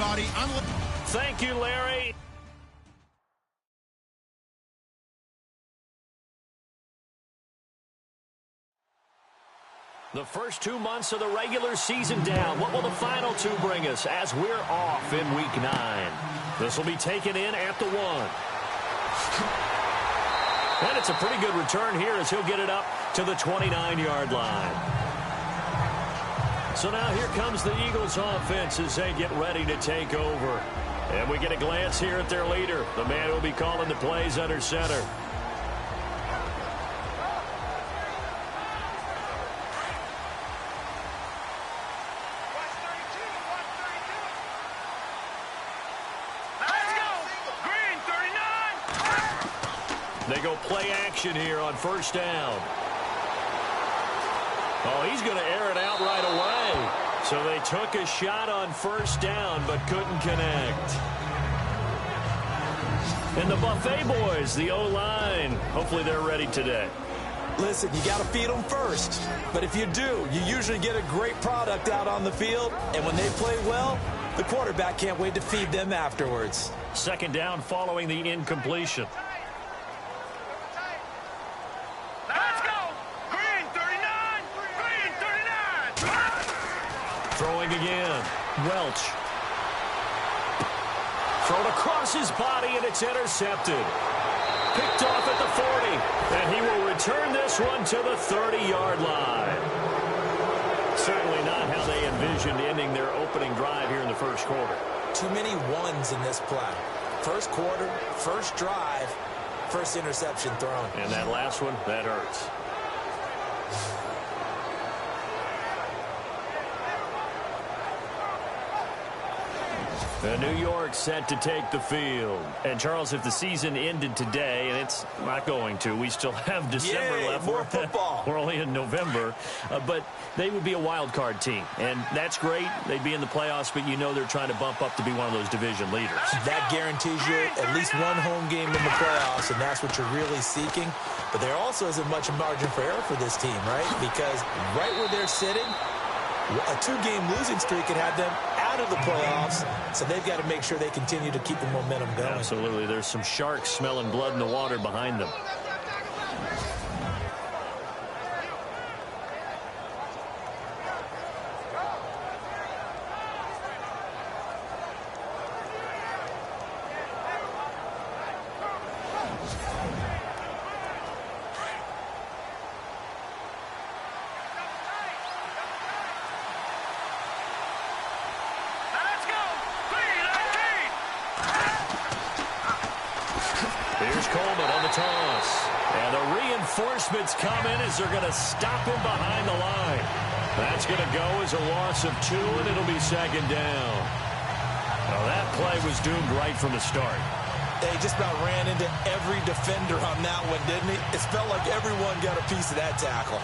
everybody. Thank you, Larry. The first 2 months of the regular season down. What will the final 2 bring us as we're off in Week 9? This will be taken in at the 1. And it's a pretty good return here as he'll get it up to the 29-yard line. So now here comes the Eagles offense as they get ready to take over. And we get a glance here at their leader, the man who will be calling the plays under center. They go play action here on first down. Oh, he's going to air it out right away. So they took a shot on first down but couldn't connect. And the Buffet boys, the O-line, hopefully they're ready today. Listen, you got to feed them first. But if you do, you usually get a great product out on the field. And when they play well, the quarterback can't wait to feed them afterwards. Second down following the incompletion. Throwing again. Welch. Thrown across his body, and it's intercepted. Picked off at the 40. And he will return this one to the 30-yard line. Certainly not how they envisioned ending their opening drive here in the first quarter. Too many ones in this play. First quarter, first drive, first interception thrown. And that last one, that hurts. And New York set to take the field. And, Charles, if the season ended today, and it's not going to, we still have December left. More football. We're only in November. But they would be a wild card team. And that's great. They'd be in the playoffs, but you know they're trying to bump up to be one of those division leaders. That guarantees you at least one home game in the playoffs, and that's what you're really seeking. But there also isn't much margin for error for this team, right? Because right where they're sitting, a 2-game losing streak could have them out of the playoffs, so they've got to make sure they continue to keep the momentum going. Absolutely. There's some sharks smelling blood in the water behind them. Here's Coleman on the toss. And the reinforcements come in as they're going to stop him behind the line. That's going to go as a loss of 2, and it'll be second down. Well, that play was doomed right from the start. They just about ran into every defender on that one, didn't he? It felt like everyone got a piece of that tackle.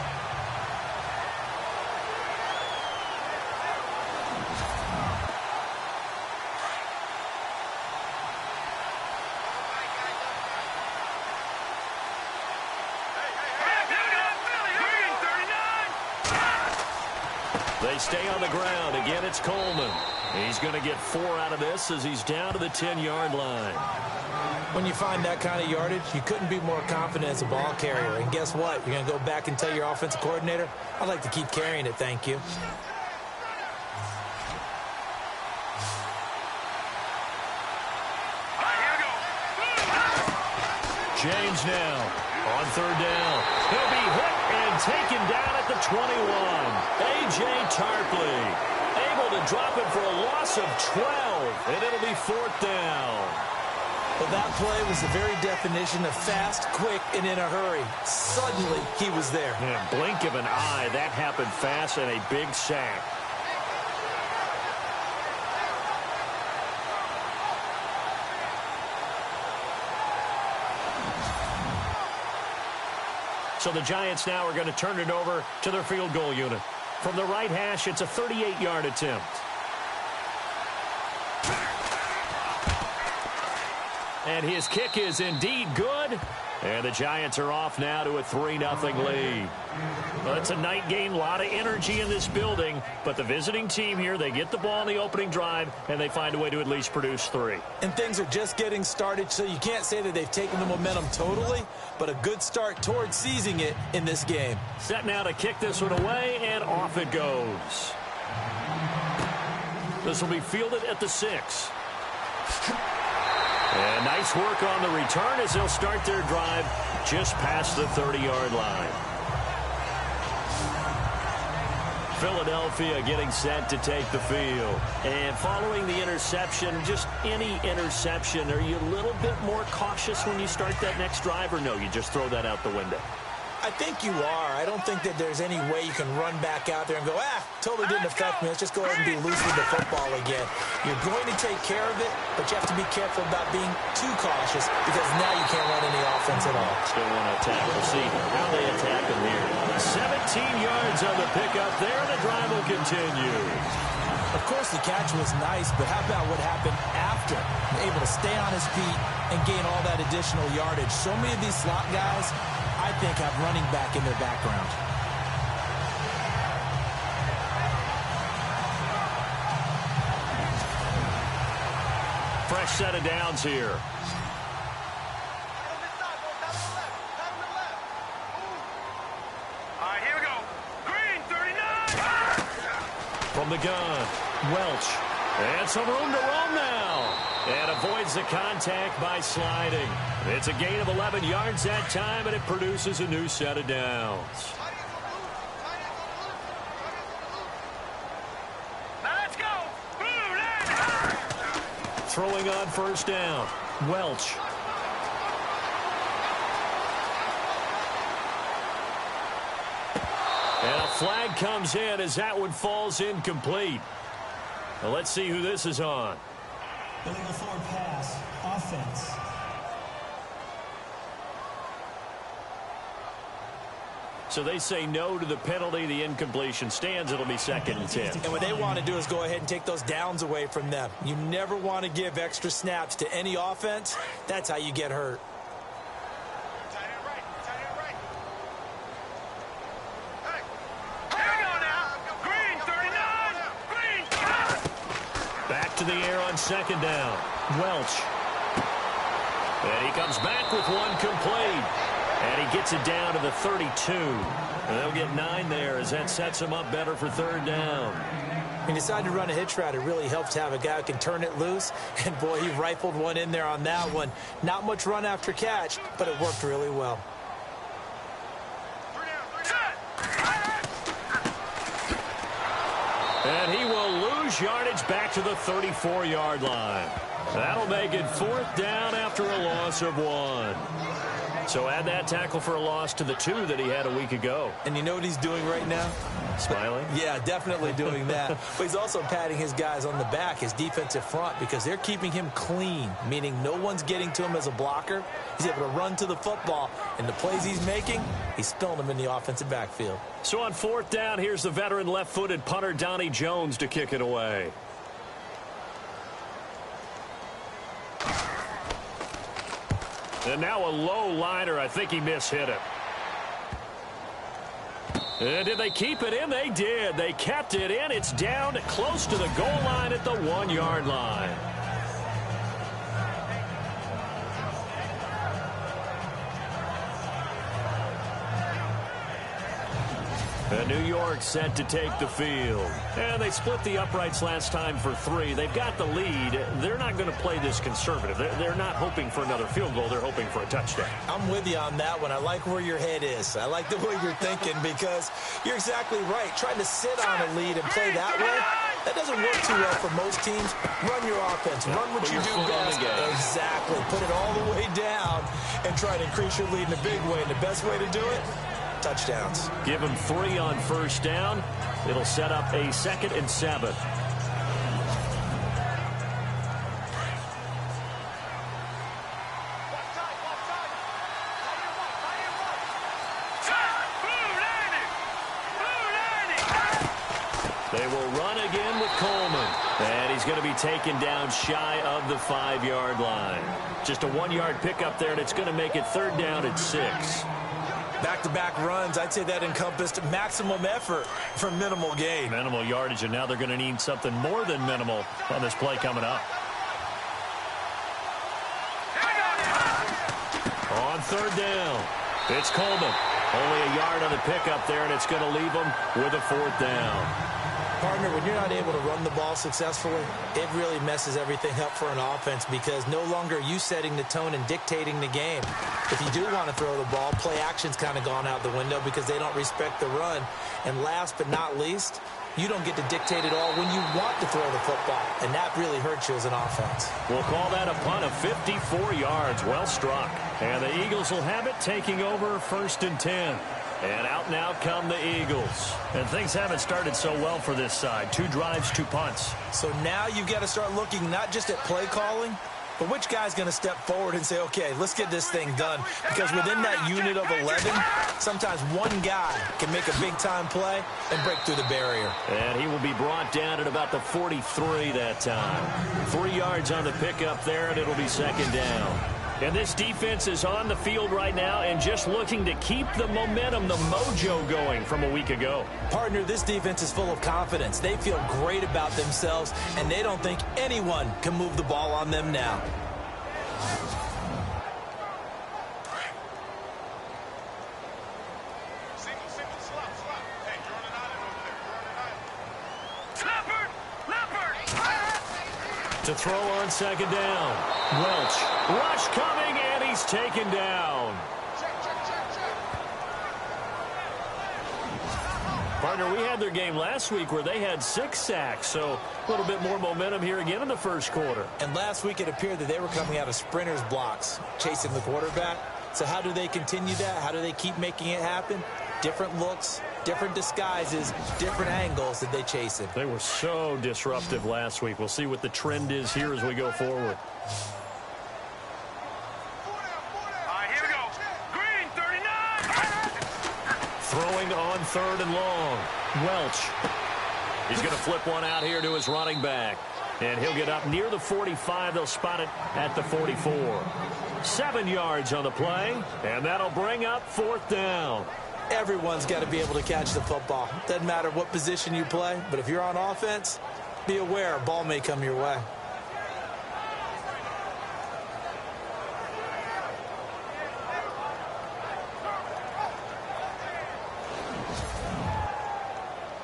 They stay on the ground. Again, it's Coleman. He's going to get 4 out of this as he's down to the 10-yard line. When you find that kind of yardage, you couldn't be more confident as a ball carrier. And guess what? You're going to go back and tell your offensive coordinator, I'd like to keep carrying it, thank you. James now on third down. He'll be hit and taken down at the 21. A.J. Tarpley able to drop it for a loss of 12, and it'll be 4th down. Well, that play was the very definition of fast, quick, and in a hurry. Suddenly, he was there. Yeah, blink of an eye. That happened fast and a big sack. So the Giants now are going to turn it over to their field goal unit. From the right hash, it's a 38-yard attempt. And his kick is indeed good. And the Giants are off now to a 3-0 lead. Well, it's a night game, a lot of energy in this building. But the visiting team here, they get the ball in the opening drive, and they find a way to at least produce 3. And things are just getting started, so you can't say that they've taken the momentum totally, but a good start towards seizing it in this game. Set now to kick this one away, and off it goes. This will be fielded at the 6. And nice work on the return as they'll start their drive just past the 30-yard line. Philadelphia getting set to take the field. And following the interception, just any interception, are you a little bit more cautious when you start that next drive, or no, you just throw that out the window? I think you are. I don't think that there's any way you can run back out there and go, totally didn't affect me. Let's just go ahead and be loose with the football again. You're going to take care of it, but you have to be careful about being too cautious because now you can't run any offense at all. Still want to attack. We'll see how they attack him here. 17 yards on the pickup there, and the drive will continue. Of course, the catch was nice, but how about what happened after? Able to stay on his feet and gain all that additional yardage. So many of these slot guys, I think, have running back in their background. Fresh set of downs here. All right, here we go. Green, 39. From the gun, Welch. And some room to roam now. And avoids the contact by sliding. It's a gain of 11 yards that time, and it produces a new set of downs. Now let's go. Throwing on first down, Welch. And a flag comes in as that one falls incomplete. Well, let's see who this is on. Illegal forward pass, offense. So they say no to the penalty. The incompletion stands. It'll be 2nd and 10. And what they want to do is go ahead and take those downs away from them. You never want to give extra snaps to any offense. That's how you get hurt. Tight end right. Tight end right. Hey, here we go now. Green, 39. Green. Back to the air on 2nd down. Welch. And he comes back with one complete. And he gets it down to the 32. And they'll get 9 there as that sets him up better for 3rd down. He decided to run a hitch route. It really helps to have a guy who can turn it loose. And, boy, he rifled one in there on that one. Not much run after catch, but it worked really well. And he will lose yardage back to the 34-yard line. That'll make it 4th down after a loss of 1. So add that tackle for a loss to the 2 that he had a week ago. And you know what he's doing right now? Smiling? Yeah, definitely doing that. But he's also patting his guys on the back, his defensive front, because they're keeping him clean, meaning no one's getting to him as a blocker. He's able to run to the football, and the plays he's making, he's spilling them in the offensive backfield. So on 4th down, here's the veteran left-footed punter Donnie Jones to kick it away. And now a low liner. I think he mishit it. And did they keep it in? They did. They kept it in. It's down close to the goal line at the 1-yard line. And New York set to take the field. And they split the uprights last time for 3. They've got the lead. They're not going to play this conservative. They're not hoping for another field goal. They're hoping for a touchdown. I'm with you on that one. I like where your head is. I like the way you're thinking because you're exactly right. Trying to sit on a lead and play that way, that doesn't work too well for most teams. Run your offense. Run what you do best. Exactly. Put it all the way down and try to increase your lead in a big way. And the best way to do it, touchdowns. Give him 3 on first down. It'll set up a 2nd and 7. They will run again with Coleman. And he's going to be taken down shy of the 5-yard line. Just a 1-yard pickup there, and it's going to make it 3rd down at 6. Back-to-back runs, I'd say that encompassed maximum effort for minimal gain. Minimal yardage, and now they're going to need something more than minimal on this play coming up. On 3rd down, it's Coleman. Only a yard on the pickup there, and it's going to leave them with a 4th down. Partner, when you're not able to run the ball successfully, it really messes everything up for an offense because no longer are you setting the tone and dictating the game. If you do want to throw the ball, play action's kind of gone out the window because they don't respect the run. And last but not least, you don't get to dictate it all when you want to throw the football, and that really hurts you as an offense. We'll call that a punt of 54 yards. Well struck. And the Eagles will have it, taking over 1st and 10. And out come the Eagles. And things haven't started so well for this side. 2 drives, 2 punts. So now you've got to start looking not just at play calling, but which guy's going to step forward and say, okay, let's get this thing done. Because within that unit of 11, sometimes one guy can make a big-time play and break through the barrier. And he will be brought down at about the 43 that time. 3 yards on the pickup there, and it'll be 2nd down. And this defense is on the field right now and just looking to keep the momentum, the mojo going from a week ago. Partner, this defense is full of confidence. They feel great about themselves, and they don't think anyone can move the ball on them now. To throw on 2nd down. Welch. Rush coming, and he's taken down. Partner, we had their game last week where they had 6 sacks, so a little bit more momentum here again in the 1st quarter. And last week it appeared that they were coming out of sprinters blocks, chasing the quarterback. So how do they continue that? How do they keep making it happen? Different looks, different disguises, different angles that they chase it. They were so disruptive last week. We'll see what the trend is here as we go forward. All right, here we go. Green, 39. Throwing on 3rd and long. Welch. He's going to flip one out here to his running back. And he'll get up near the 45. They'll spot it at the 44. 7 yards on the play. And that'll bring up 4th down. Everyone's got to be able to catch the football. Doesn't matter what position you play, but if you're on offense, be aware a ball may come your way.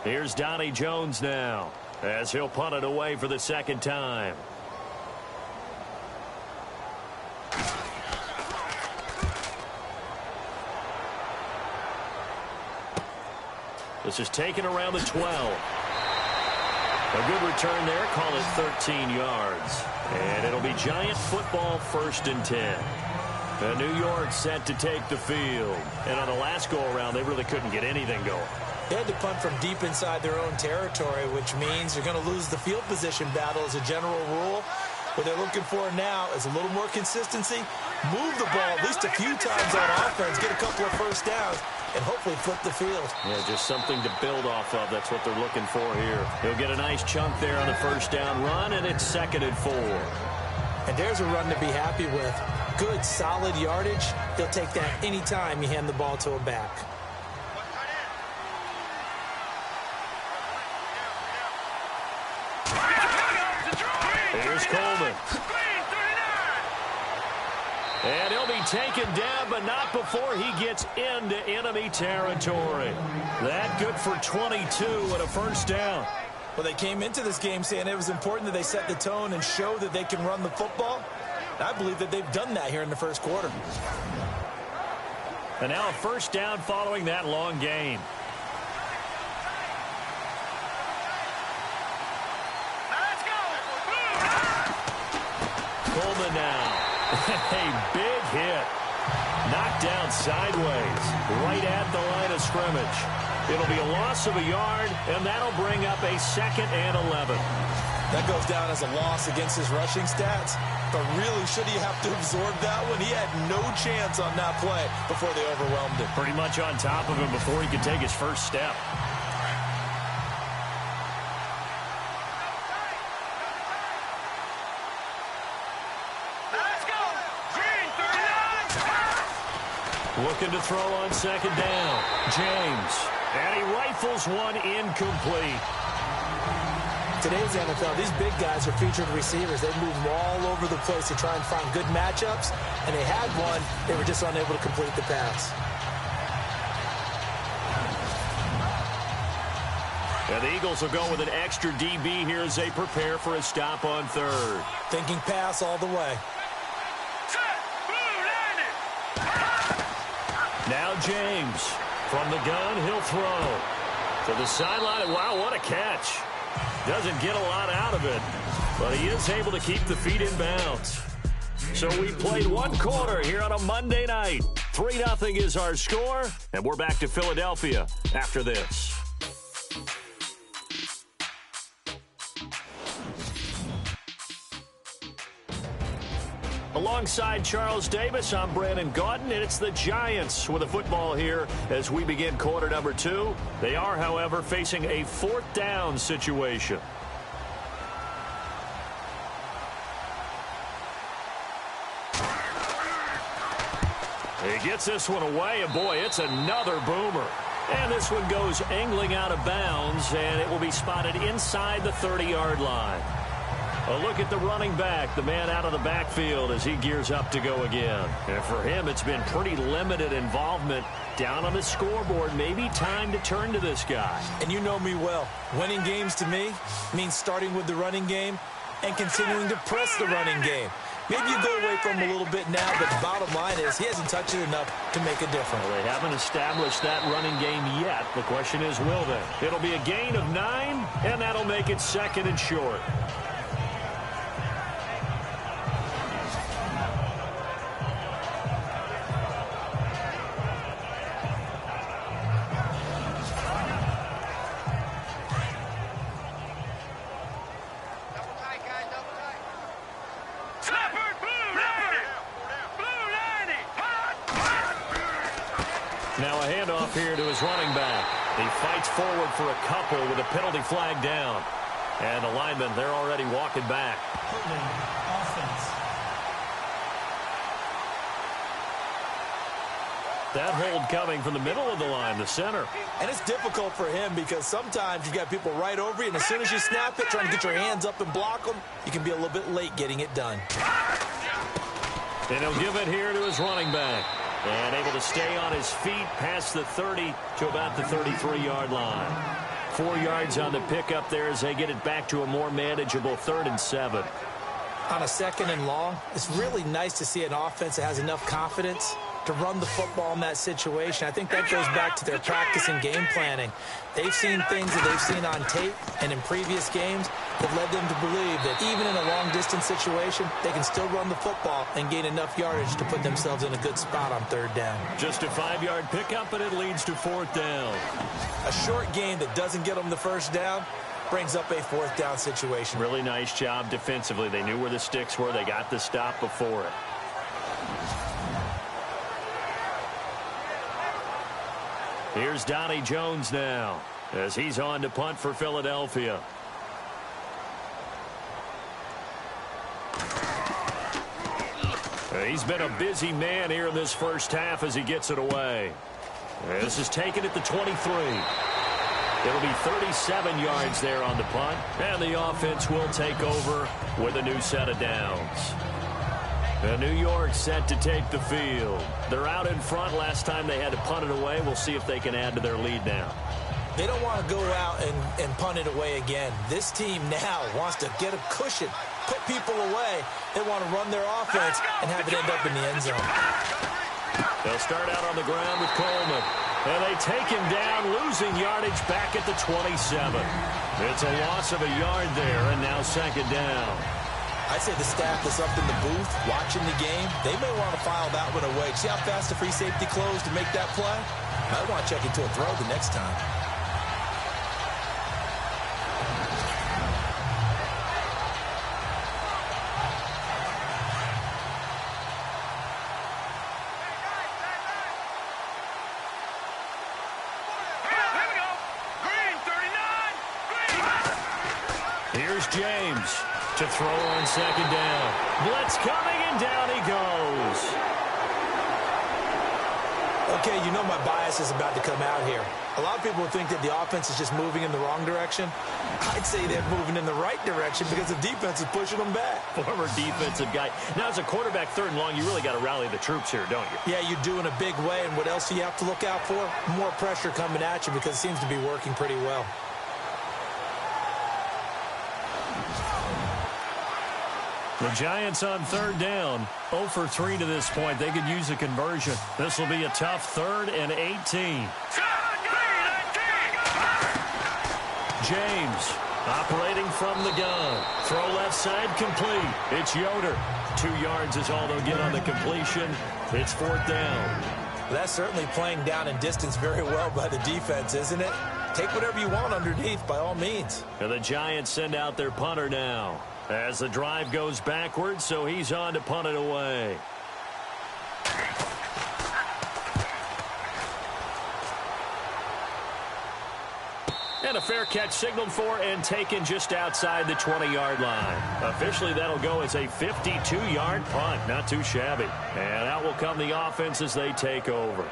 Here's Donnie Jones now as he'll punt it away for the 2nd time. This is taken around the 12. A good return there. Call it 13 yards. And it'll be Giant football 1st and 10. And New York set to take the field. And on the last go-around, they really couldn't get anything going. They had to punt from deep inside their own territory, which means you're going to lose the field position battle as a general rule. What they're looking for now is a little more consistency, move the ball at least a few times on offense, get a couple of 1st downs, and hopefully flip the field. Yeah, just something to build off of. That's what they're looking for here. He'll get a nice chunk there on the 1st down run, and it's 2nd and 4. And there's a run to be happy with. Good, solid yardage. They'll take that anytime you hand the ball to a back. Here's Coleman. And he'll be taken down, but not before he gets into enemy territory. That good for 22 and a 1st down. Well, they came into this game saying it was important that they set the tone and show that they can run the football. I believe that they've done that here in the 1st quarter. And now a 1st down following that long gain. Coleman now. A big hit. Knocked down sideways, right at the line of scrimmage. It'll be a loss of a yard, and that'll bring up a 2nd and 11. That goes down as a loss against his rushing stats. But really, should he have to absorb that one? He had no chance on that play before they overwhelmed him. Pretty much on top of him before he could take his 1st step. Looking to throw on second down. James. And he rifles one incomplete. Today's NFL, these big guys are featured receivers. They move all over the place to try and find good matchups, and they had one. They were just unable to complete the pass. And the Eagles will go with an extra DB here as they prepare for a stop on third. Thinking pass all the way. Now James. From the gun, he'll throw. To the sideline. Wow, what a catch. Doesn't get a lot out of it, but he is able to keep the feet in bounds. So we played one quarter here on a Monday night. 3-0 is our score, and we're back to Philadelphia after this. Alongside Charles Davis, I'm Brandon Gaudin, and it's the Giants with the football here as we begin quarter number 2. They are, however, facing a 4th down situation. He gets this one away, and boy, it's another boomer. And this one goes angling out of bounds, and it will be spotted inside the 30-yard line. A look at the running back, the man out of the backfield as he gears up to go again. And for him, it's been pretty limited involvement down on the scoreboard. Maybe time to turn to this guy. And you know me well. Winning games to me means starting with the running game and continuing to press the running game. Maybe you go away from him a little bit now, but the bottom line is he hasn't touched it enough to make a difference. Well, they haven't established that running game yet. The question is, will they? It'll be a gain of 9, and that'll make it 2nd and short. Now a handoff here to his running back. He fights forward for a couple with a penalty flag down. And the linemen, they're already walking back. Offense. That hold coming from the middle of the line, the center. And it's difficult for him because sometimes you've got people right over you, and as soon as you snap it, trying to get your hands up and block them, you can be a little bit late getting it done. And he'll give it here to his running back. And able to stay on his feet past the 30 to about the 33-yard line. 4 yards on the pickup there as they get it back to a more manageable 3rd and 7. On a 2nd and long, it's really nice to see an offense that has enough confidence to run the football in that situation. I think that goes back to their practice and game planning. They've seen things that they've seen on tape and in previous games that led them to believe that even in a long-distance situation, they can still run the football and gain enough yardage to put themselves in a good spot on 3rd down. Just a 5-yard pickup, and it leads to 4th down. A short game that doesn't get them the 1st down brings up a 4th down situation. Really nice job defensively. They knew where the sticks were. They got the stop before it. Here's Donnie Jones now as he's on to punt for Philadelphia. He's been a busy man here in this first half as he gets it away. This is taken at the 23. It'll be 37 yards there on the punt, and the offense will take over with a new set of downs. And New York set to take the field. They're out in front. Last time they had to punt it away. We'll see if they can add to their lead now. They don't want to go out and punt it away again. This team now wants to get a cushion, put people away. They want to run their offense and have it end up in the end zone. They'll start out on the ground with Coleman. And they take him down, losing yardage back at the 27. It's a loss of a yard there, and now 2nd down. I'd say the staff that's up in the booth watching the game, they may want to file that one away. See how fast the free safety closed to make that play? Might want to check into a throw the next time. Here's James to throw on 2nd down. Blitz coming, and down he goes. Okay, you know my bias is about to come out here. A lot of people think that the offense is just moving in the wrong direction. I'd say they're moving in the right direction because the defense is pushing them back. Former defensive guy. Now, as a quarterback, 3rd and long, you really got to rally the troops here, don't you? Yeah, you do in a big way, and what else do you have to look out for? More pressure coming at you because it seems to be working pretty well. The Giants on 3rd down. 0 for 3 to this point. They could use a conversion. This will be a tough 3rd and 18. James operating from the gun. Throw left side complete. It's Yoder. 2 yards is all they'll get on the completion. It's 4th down. That's certainly playing down and distance very well by the defense, isn't it? Take whatever you want underneath by all means. And the Giants send out their punter now. As the drive goes backwards, so he's on to punt it away. And a fair catch signaled for and taken just outside the 20-yard line. Officially, that'll go as a 52-yard punt. Not too shabby. And out will come the offense as they take over.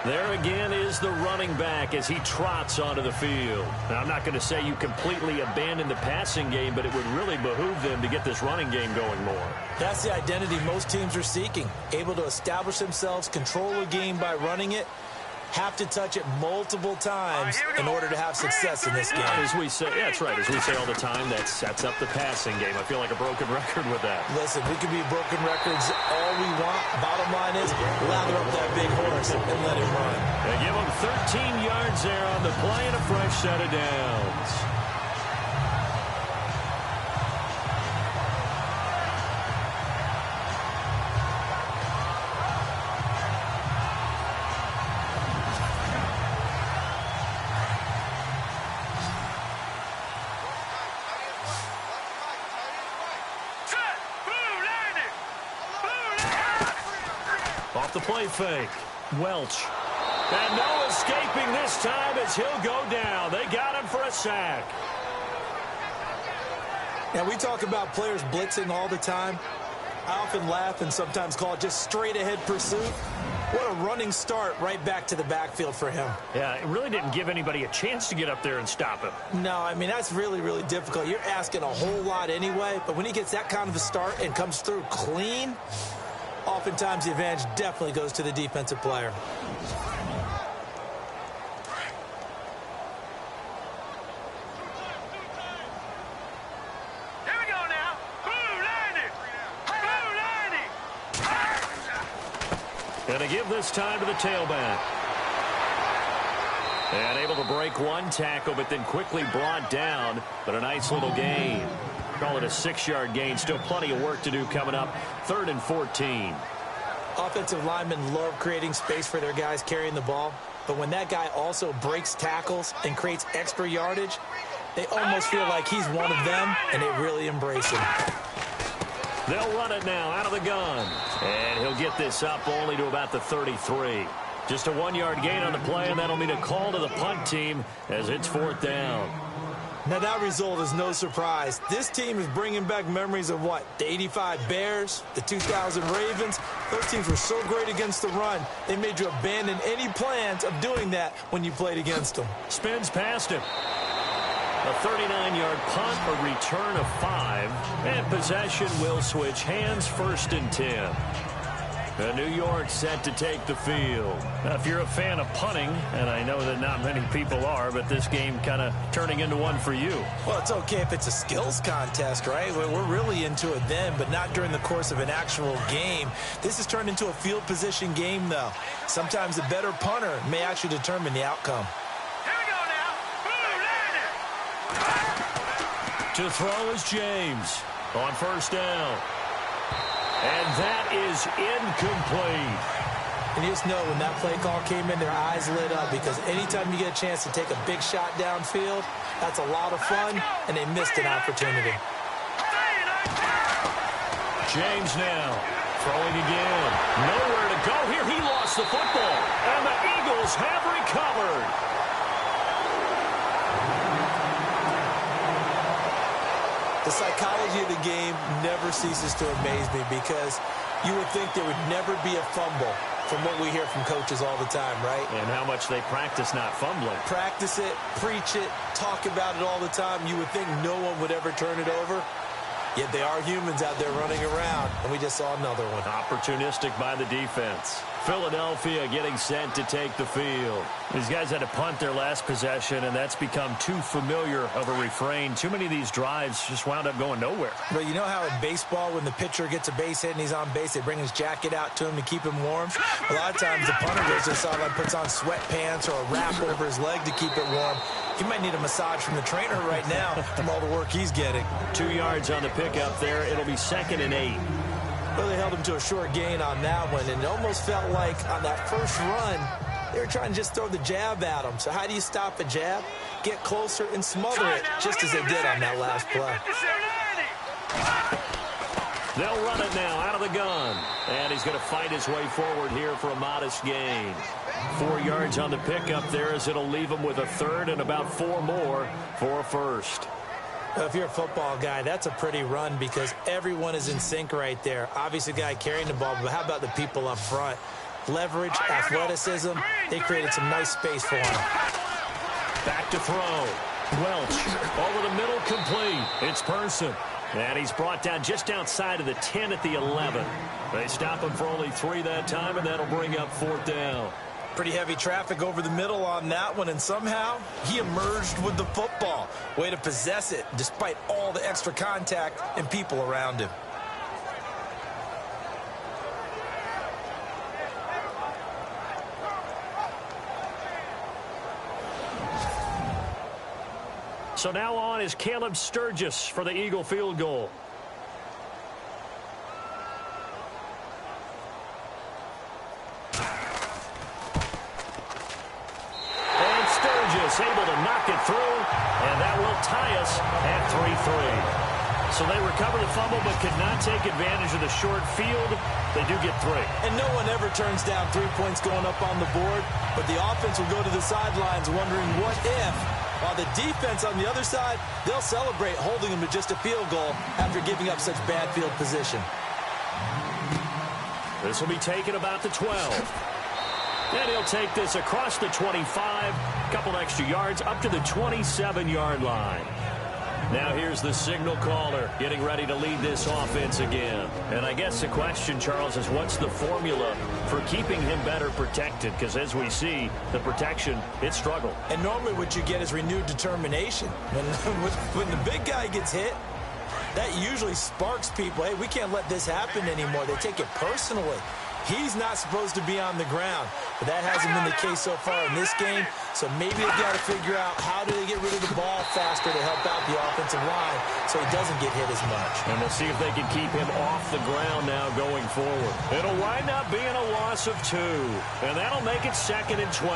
There again is the running back as he trots onto the field. Now, I'm not going to say you completely abandon the passing game, but it would really behoove them to get this running game going more. That's the identity most teams are seeking. Able to establish themselves, control a game by running it, have to touch it multiple times in order to have success in this game. As we say, yeah, that's right. As we say all the time, that sets up the passing game. I feel like a broken record with that. Listen, we can be broken records all we want. Bottom line is, lather up that big horse and let him run. They give him 13 yards there on the play and a fresh set of downs. Off the play fake. Welch. And no escaping this time as he'll go down. They got him for a sack. Now, we talk about players blitzing all the time. I often laugh and sometimes call it just straight-ahead pursuit. What a running start right back to the backfield for him. Yeah, it really didn't give anybody a chance to get up there and stop him. No, I mean, that's really, really difficult. You're asking a whole lot anyway, but when he gets that kind of a start and comes through clean, oftentimes the advantage definitely goes to the defensive player. Here we go now. Blue landing. Going to give this time to the tailback. And able to break one tackle, but then quickly brought down. But a nice little gain. Call it a 6-yard gain. Still plenty of work to do coming up. 3rd and 14. Offensive linemen love creating space for their guys carrying the ball. But when that guy also breaks tackles and creates extra yardage, they almost feel like he's one of them, and they really embrace him. They'll run it now out of the gun. And he'll get this up only to about the 33. Just a 1-yard gain on the play, and that'll mean a call to the punt team as it's 4th down. Now, that result is no surprise. This team is bringing back memories of what? The 85 Bears, the 2000 Ravens. Those teams were so great against the run, they made you abandon any plans of doing that when you played against them. Spins past him. A 39-yard punt, a return of 5, and possession will switch hands. 1st and 10. New York set to take the field. Now, if you're a fan of punting, and I know that not many people are, but this game kind of turning into one for you. Well, it's okay if it's a skills contest, right? We're really into it then, but not during the course of an actual game. This has turned into a field position game, though. Sometimes a better punter may actually determine the outcome. Here we go now. Blue landing. To throw is James on 1st down. And that is incomplete. And you just know when that play call came in, their eyes lit up because anytime you get a chance to take a big shot downfield, that's a lot of fun, and they missed an opportunity. James now throwing again. Nowhere to go here. He lost the football. And the Eagles have recovered. The psychology of the game never ceases to amaze me because you would think there would never be a fumble from what we hear from coaches all the time, right? And how much they practice not fumbling. Practice it, preach it, talk about it all the time. You would think no one would ever turn it over. Yet they are humans out there running around, and we just saw another one. Opportunistic by the defense. Philadelphia getting set to take the field. These guys had to punt their last possession, and that's become too familiar of a refrain. Too many of these drives just wound up going nowhere. But you know how in baseball, when the pitcher gets a base hit and he's on base, they bring his jacket out to him to keep him warm? A lot of times the punter goes to the sideline, puts on sweatpants or a wrap over his leg to keep it warm. He might need a massage from the trainer right now from all the work he's getting. 2 yards on the pickup there. It'll be 2nd and 8. Well, they held him to a short gain on that one, and it almost felt like on that first run, they were trying to just throw the jab at him. So how do you stop a jab? Get closer and smother it, just as they did on that last play. They'll run it now out of the gun. And he's going to fight his way forward here for a modest gain. 4 yards on the pickup there as it'll leave him with a third and about 4 more for a first. Well, if you're a football guy, that's a pretty run because everyone is in sync right there. Obviously, the guy carrying the ball, but how about the people up front? Leverage, athleticism, they created some nice space for him. Back to throw. Welch over the middle, complete. It's Person. And he's brought down just outside of the 10 at the 11. They stop him for only 3 that time, and that'll bring up 4th down. Pretty heavy traffic over the middle on that one, and somehow he emerged with the football. Way to possess it, despite all the extra contact and people around him. So now on is Caleb Sturgis for the Eagle field goal. Able to knock it through, and that will tie us at 3-3. So they recover the fumble but could not take advantage of the short field. They do get 3. And no one ever turns down 3 points going up on the board, but the offense will go to the sidelines wondering what if. While the defense on the other side, they'll celebrate holding them to just a field goal after giving up such bad field position. This will be taken about the 12. And he'll take this across the 25, couple extra yards up to the 27-yard line. Now here's the signal caller getting ready to lead this offense again. And I guess the question, Charles, is what's the formula for keeping him better protected? Because as we see, the protection, it struggled. And normally what you get is renewed determination. When the big guy gets hit, that usually sparks people. Hey, we can't let this happen anymore. They take it personally. He's not supposed to be on the ground, but that hasn't been the case so far in this game. So maybe they've got to figure out how do they get rid of the ball faster to help out the offensive line so he doesn't get hit as much. And we'll see if they can keep him off the ground now going forward. It'll wind up being a loss of 2, and that'll make it 2nd and 12.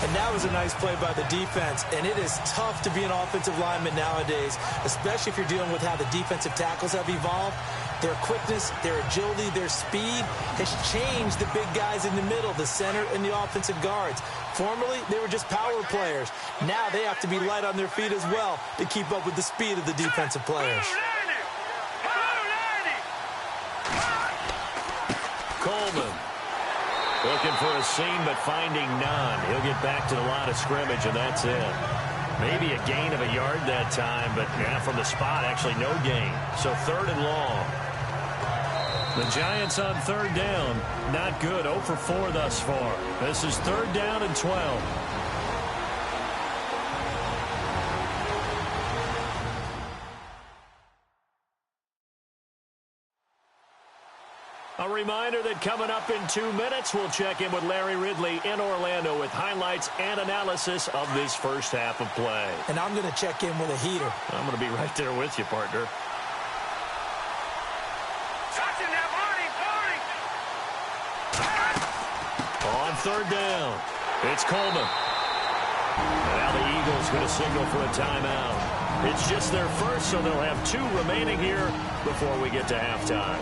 And that was a nice play by the defense, and it is tough to be an offensive lineman nowadays, especially if you're dealing with how the defensive tackles have evolved. Their quickness, their agility, their speed has changed the big guys in the middle, the center, and the offensive guards. Formerly, they were just power players. Now they have to be light on their feet as well to keep up with the speed of the defensive players. Coleman looking for a seam, but finding none. He'll get back to the line of scrimmage, and that's it. Maybe a gain of a yard that time, but yeah, from the spot, actually no gain. So 3rd and long. The Giants on 3rd down. Not good. 0 for 4 thus far. This is 3rd down and 12. A reminder that coming up in 2 minutes, we'll check in with Larry Ridley in Orlando with highlights and analysis of this first half of play. And I'm going to check in with a heater. I'm going to be right there with you, partner. On 3rd down, it's Coleman. And now the Eagles going to signal for a timeout. It's just their first, so they'll have 2 remaining here before we get to halftime.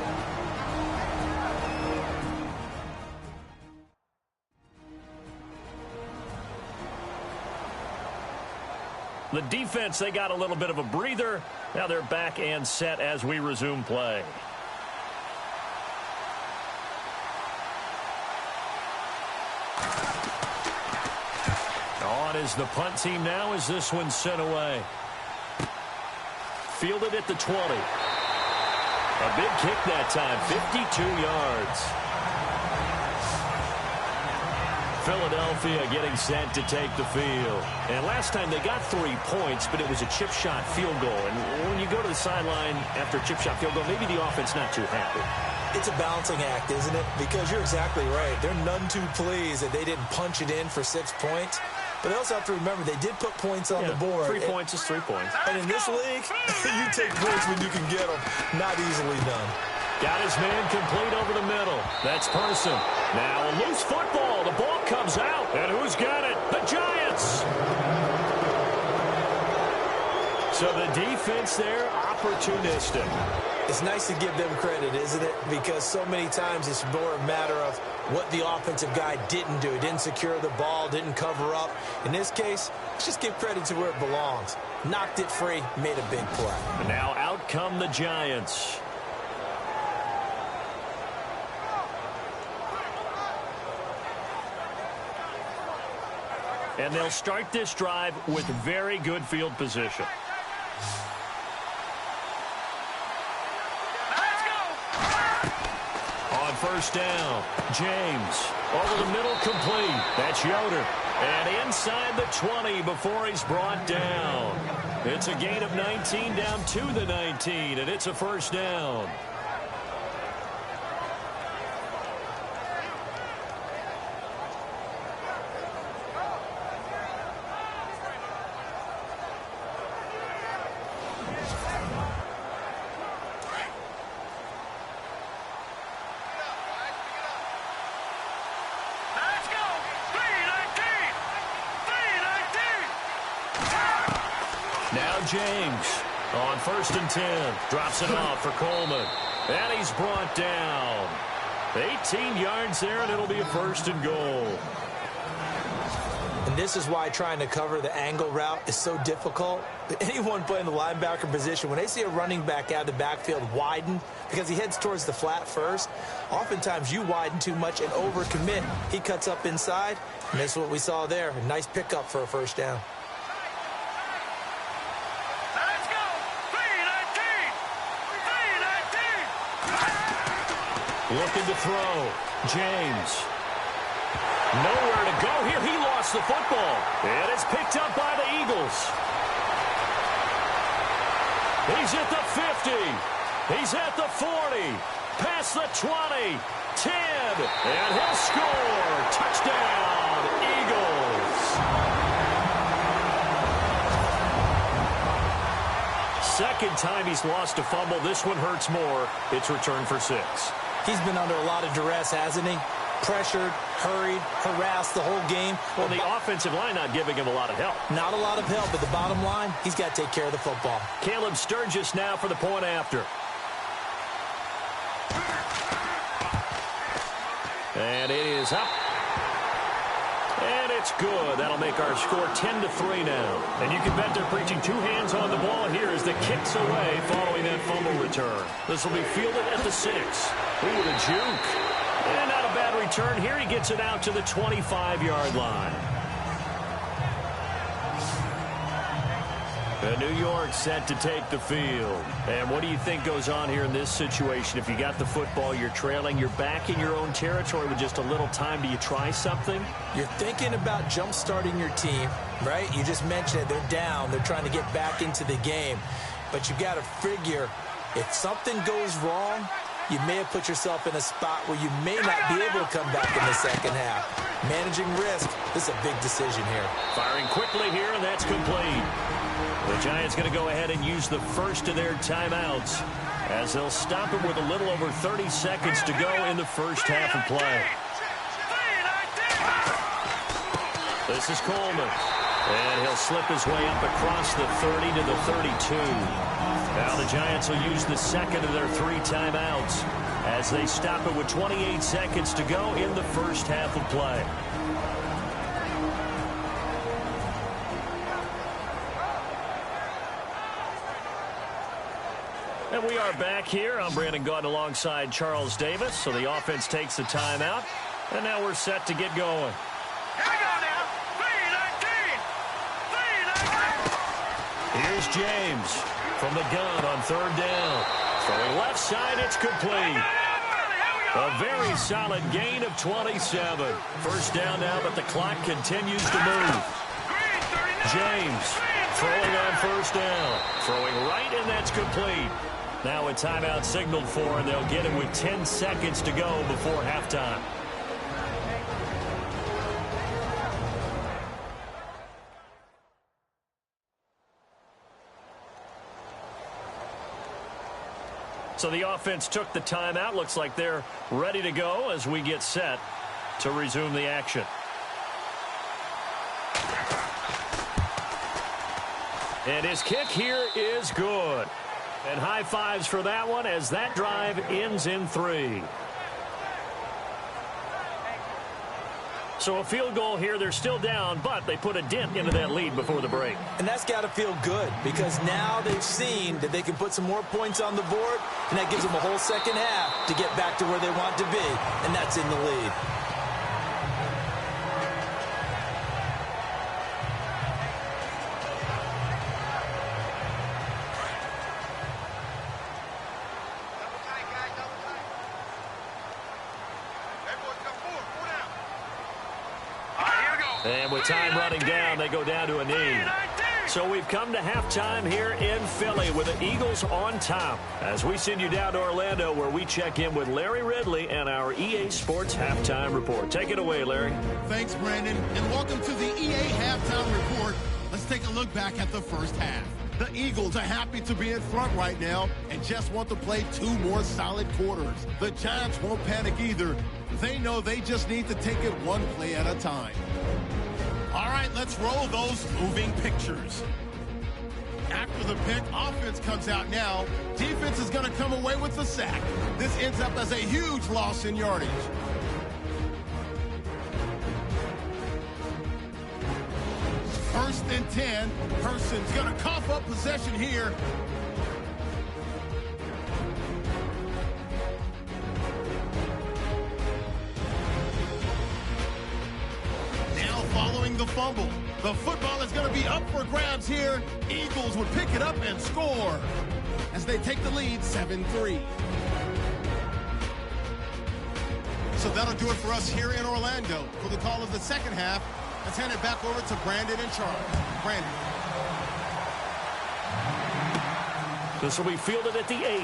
The defense, they got a little bit of a breather. Now they're back and set as we resume play. On is the punt team now as this one's sent away. Fielded at the 20. A big kick that time, 52 yards. Philadelphia getting set to take the field. And last time they got 3 points, but it was a chip shot field goal. And when you go to the sideline after a chip shot field goal, maybe the offense not too happy. It's a balancing act, isn't it? Because you're exactly right. They're none too pleased that they didn't punch it in for 6 points. But they also have to remember they did put points on the board. 3 points is 3 points. And in this league, you take points when you can get them. Not easily done. Got his man complete over the middle. That's Person. Now a loose football. The ball comes out. And who's got it? The Giants. So the defense there, opportunistic. It's nice to give them credit, isn't it? Because so many times it's more a matter of what the offensive guy didn't do. He didn't secure the ball, didn't cover up. In this case, let's just give credit to where it belongs. Knocked it free, made a big play. And now out come the Giants. And they'll start this drive with very good field position. On first down, James. Over the middle, complete. That's Yoder. And inside the 20 before he's brought down. It's a gain of 19 down to the 19, and it's a first down. Now James on first and 10. Drops it off for Coleman. And he's brought down. 18 yards there, and it'll be a first and goal. And this is why trying to cover the angle route is so difficult. Anyone playing the linebacker position, when they see a running back out of the backfield widen because he heads towards the flat first, oftentimes you widen too much and overcommit. He cuts up inside, and that's what we saw there. A nice pickup for a first down. Looking to throw. James. Nowhere to go here. He lost the football. And it's picked up by the Eagles. He's at the 50. He's at the 40. Past the 20. 10. And he'll score. Touchdown, Eagles. Second time he's lost a fumble. This one hurts more. It's returned for 6. He's been under a lot of duress, hasn't he? Pressured, hurried, harassed the whole game. Well, the offensive line not giving him a lot of help. Not a lot of help, but the bottom line, he's got to take care of the football. Caleb Sturgis now for the point after. And it is up. And it's good. That'll make our score 10-3 now. And you can bet they're preaching 2 hands on the ball here as the kick's away following that fumble return. This will be fielded at the 6. Ooh, the juke. And not a bad return here. He gets it out to the 25-yard line. And New York set to take the field. And what do you think goes on here in this situation? If you got the football, you're trailing, you're back in your own territory with just a little time. Do you try something? You're thinking about jump-starting your team, right? You just mentioned it. They're down. They're trying to get back into the game. But you got to figure if something goes wrong, you may have put yourself in a spot where you may not be able to come back in the second half. Managing risk, this is a big decision here. Firing quickly here, and that's complete. The Giants going to go ahead and use the first of their timeouts as they'll stop it with a little over 30 seconds to go in the first half of play. This is Coleman. And he'll slip his way up across the 30 to the 32. Now the Giants will use the second of their 3 timeouts as they stop it with 28 seconds to go in the first half of play. And we are back here. I'm Brandon Gaudin alongside Charles Davis. So the offense takes the timeout. And now we're set to get going. Here we go now. 3-19. 3-19. Here's James from the gun on third down. Throwing left side, it's complete. A very solid gain of 27. First down now, but the clock continues to move. James throwing on first down. Throwing right, and that's complete. Now a timeout signaled for, and they'll get him with 10 seconds to go before halftime. So the offense took the timeout. Looks like they're ready to go as we get set to resume the action. And his kick here is good. And high fives for that one as that drive ends in 3. So a field goal here. They're still down, but they put a dent into that lead before the break. And that's got to feel good because now they've seen that they can put some more points on the board, and that gives them a whole second half to get back to where they want to be, and that's in the lead. And with time running down, they go down to a knee. So we've come to halftime here in Philly with the Eagles on top. As we send you down to Orlando, where we check in with Larry Ridley and our EA Sports Halftime Report. Take it away, Larry. Thanks, Brandon, and welcome to the EA Halftime Report. Let's take a look back at the first half. The Eagles are happy to be in front right now and just want to play 2 more solid quarters. The Giants won't panic either. They know they just need to take it 1 play at a time. All right, let's roll those moving pictures. After the pick, offense comes out now. Defense is going to come away with the sack. This ends up as a huge loss in yardage. First and 10. Person's going to cough up possession here. Now following the fumble. The football is going to be up for grabs here. Eagles would pick it up and score as they take the lead 7-3. So that'll do it for us here in Orlando. For the call of the second half, let's hand it back over to Brandon and Charles. Brandon. This will be fielded at the 8.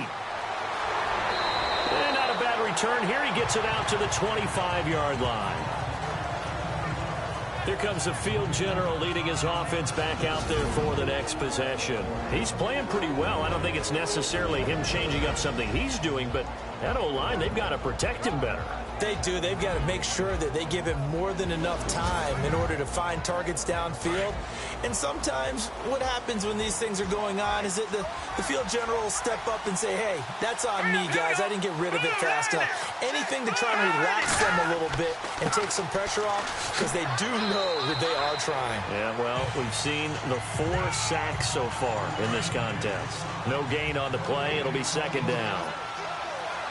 And not a bad return here. He gets it out to the 25-yard line. Here comes the field general leading his offense back out there for the next possession. He's playing pretty well. I don't think it's necessarily him changing up something he's doing, but that O-line, they've got to protect him better. They do. They've got to make sure that they give him more than enough time in order to find targets downfield. And sometimes what happens when these things are going on is that the field general will step up and say, hey, that's on me, guys. I didn't get rid of it fast enough. Anything to try and relax them a little bit and take some pressure off because they do know that they are trying. Yeah, well, we've seen the 4 sacks so far in this contest. No gain on the play. It'll be second down.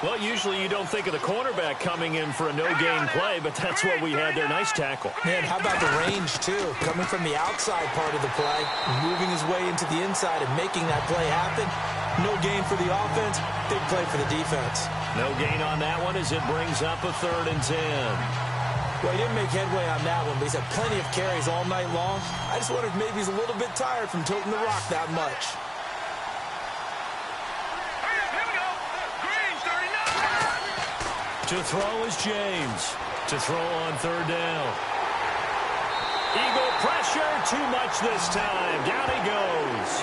Well, usually you don't think of the cornerback coming in for a no-gain play, but that's what we had there. Nice tackle. Man, how about the range, too? Coming from the outside part of the play, moving his way into the inside and making that play happen. No gain for the offense, big play for the defense. No gain on that one as it brings up a 3rd and 10. Well, he didn't make headway on that one, but he's had plenty of carries all night long. I just wonder if maybe he's a little bit tired from toting the rock that much. To throw is James. To throw on 3rd down. Eagle pressure, too much this time. Down he goes.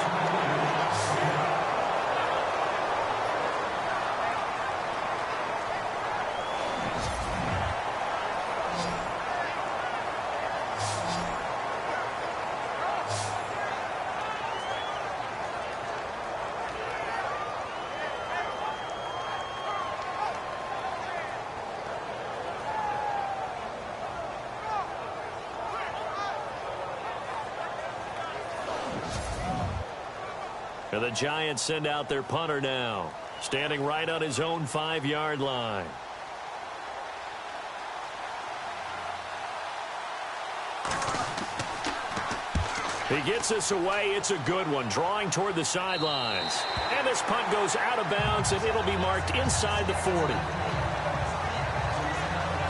And the Giants send out their punter now, standing right on his own 5-yard line. He gets this away. It's a good one, drawing toward the sidelines. And this punt goes out of bounds, and it'll be marked inside the 40.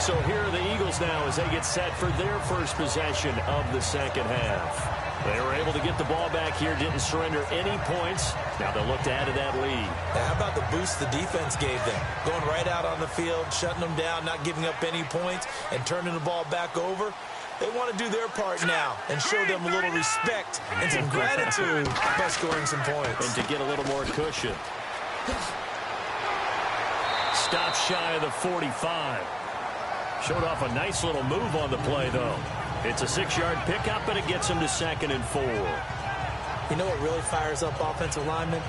So here are the Eagles now as they get set for their first possession of the second half. They were able to get the ball back here, didn't surrender any points. Now they'll look to add to that lead. Now, how about the boost the defense gave them? Going right out on the field, shutting them down, not giving up any points, and turning the ball back over. They want to do their part now and show them a little respect and some gratitude by scoring some points. And to get a little more cushion. Stop shy of the 45. Showed off a nice little move on the play, though. It's a 6-yard pickup, but it gets him to 2nd and 4. You know what really fires up offensive linemen?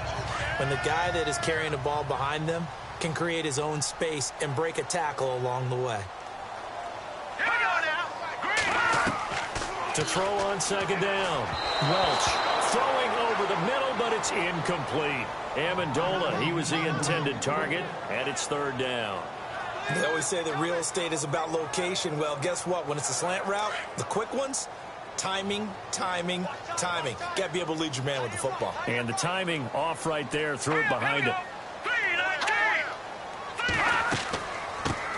When the guy that is carrying the ball behind them can create his own space and break a tackle along the way. To throw on 2nd down. Welch throwing over the middle, but it's incomplete. Amendola, he was the intended target, and it's 3rd down. They always say that real estate is about location. Well, guess what? When it's a slant route, the quick ones, timing, timing, timing. Got to be able to lead your man with the football. And the timing off right there, threw it behind him.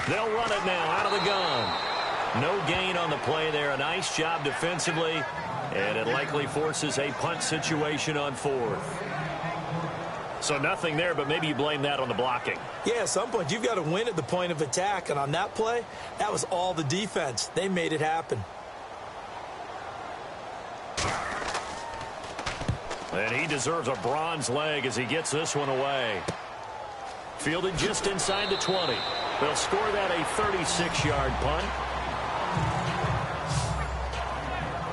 They'll run it now out of the gun. No gain on the play there. A nice job defensively, and it likely forces a punt situation on 4th. So nothing there, but maybe you blame that on the blocking. Yeah, at some point, you've got to win at the point of attack. And on that play, that was all the defense. They made it happen. And he deserves a bronze leg as he gets this one away. Fielded just inside the 20. They'll score that a 36-yard punt.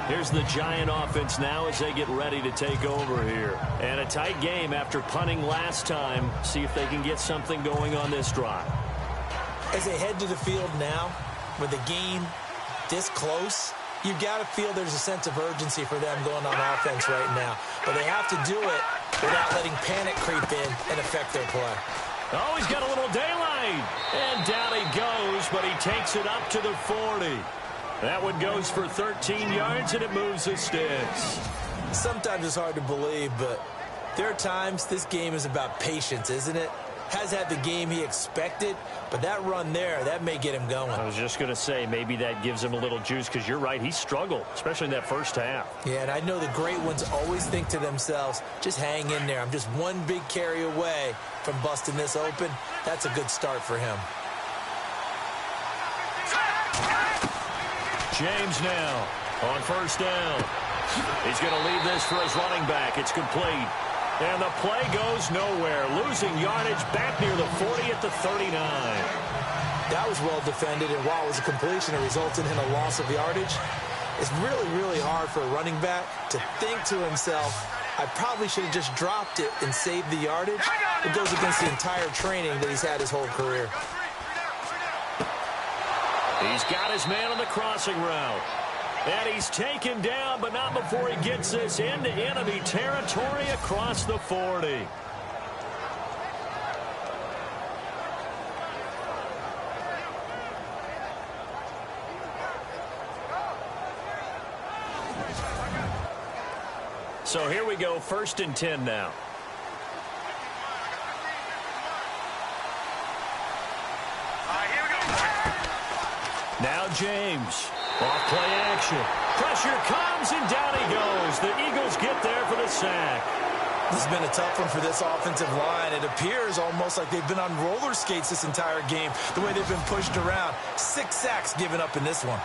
Here's the Giant offense now as they get ready to take over here. And a tight game after punting last time. See if they can get something going on this drive. As they head to the field now, with the game this close, you've got to feel there's a sense of urgency for them going on offense right now. But they have to do it without letting panic creep in and affect their play. Oh, he's got a little daylight. And down he goes, but he takes it up to the 40. That one goes for 13 yards, and it moves the sticks. Sometimes it's hard to believe, but there are times this game is about patience, isn't it? Has had the game he expected, but that run there, that may get him going. I was just going to say, maybe that gives him a little juice, because you're right, he struggled, especially in that first half. Yeah, and I know the great ones always think to themselves, just hang in there. I'm just one big carry away from busting this open. That's a good start for him. James now on 1st down. He's going to leave this for his running back. It's complete. And the play goes nowhere. Losing yardage back near the 40 at the 39. That was well defended, and while it was a completion, it resulted in a loss of yardage. It's really, really hard for a running back to think to himself, I probably should have just dropped it and saved the yardage. It goes against the entire training that he's had his whole career. He's got his man on the crossing route. And he's taken down, but not before he gets this into enemy territory across the 40. So here we go, 1st and 10 now. Now James, off play action. Pressure comes and down he goes. The Eagles get there for the sack. This has been a tough one for this offensive line. It appears almost like they've been on roller skates this entire game, the way they've been pushed around. 6 sacks given up in this one.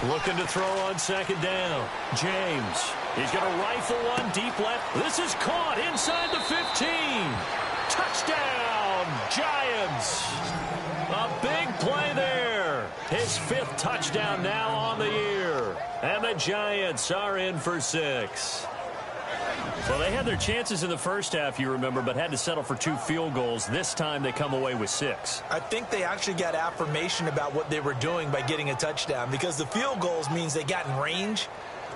Looking to throw on 2nd down. James. He's going to rifle one deep left. This is caught inside the 15. Touchdown, Giants. A big play there. His 5th touchdown now on the year. And the Giants are in for 6. Well, they had their chances in the first half, you remember, but had to settle for 2 field goals. This time they come away with 6. I think they actually got affirmation about what they were doing by getting a touchdown, because the field goals means they got in range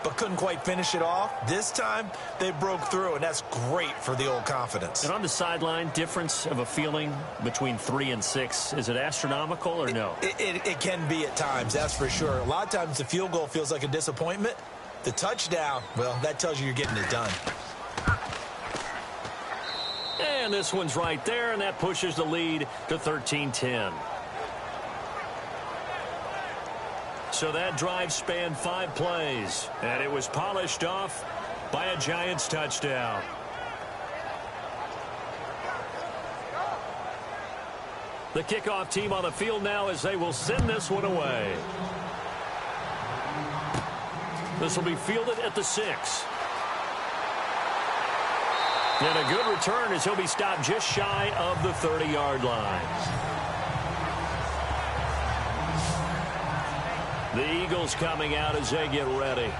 but couldn't quite finish it off. This time they broke through, and that's great for the old confidence. And on the sideline, difference of a feeling between 3 and 6, is it astronomical or no? It can be at times, that's for sure. A lot of times the field goal feels like a disappointment. The touchdown, well, that tells you you're getting it done. And this one's right there, and that pushes the lead to 13-10. So that drive spanned 5 plays, and it was polished off by a Giants touchdown. The kickoff team on the field now as they will send this one away. This will be fielded at the 6. And a good return as he'll be stopped just shy of the 30-yard line. The Eagles coming out as they get ready.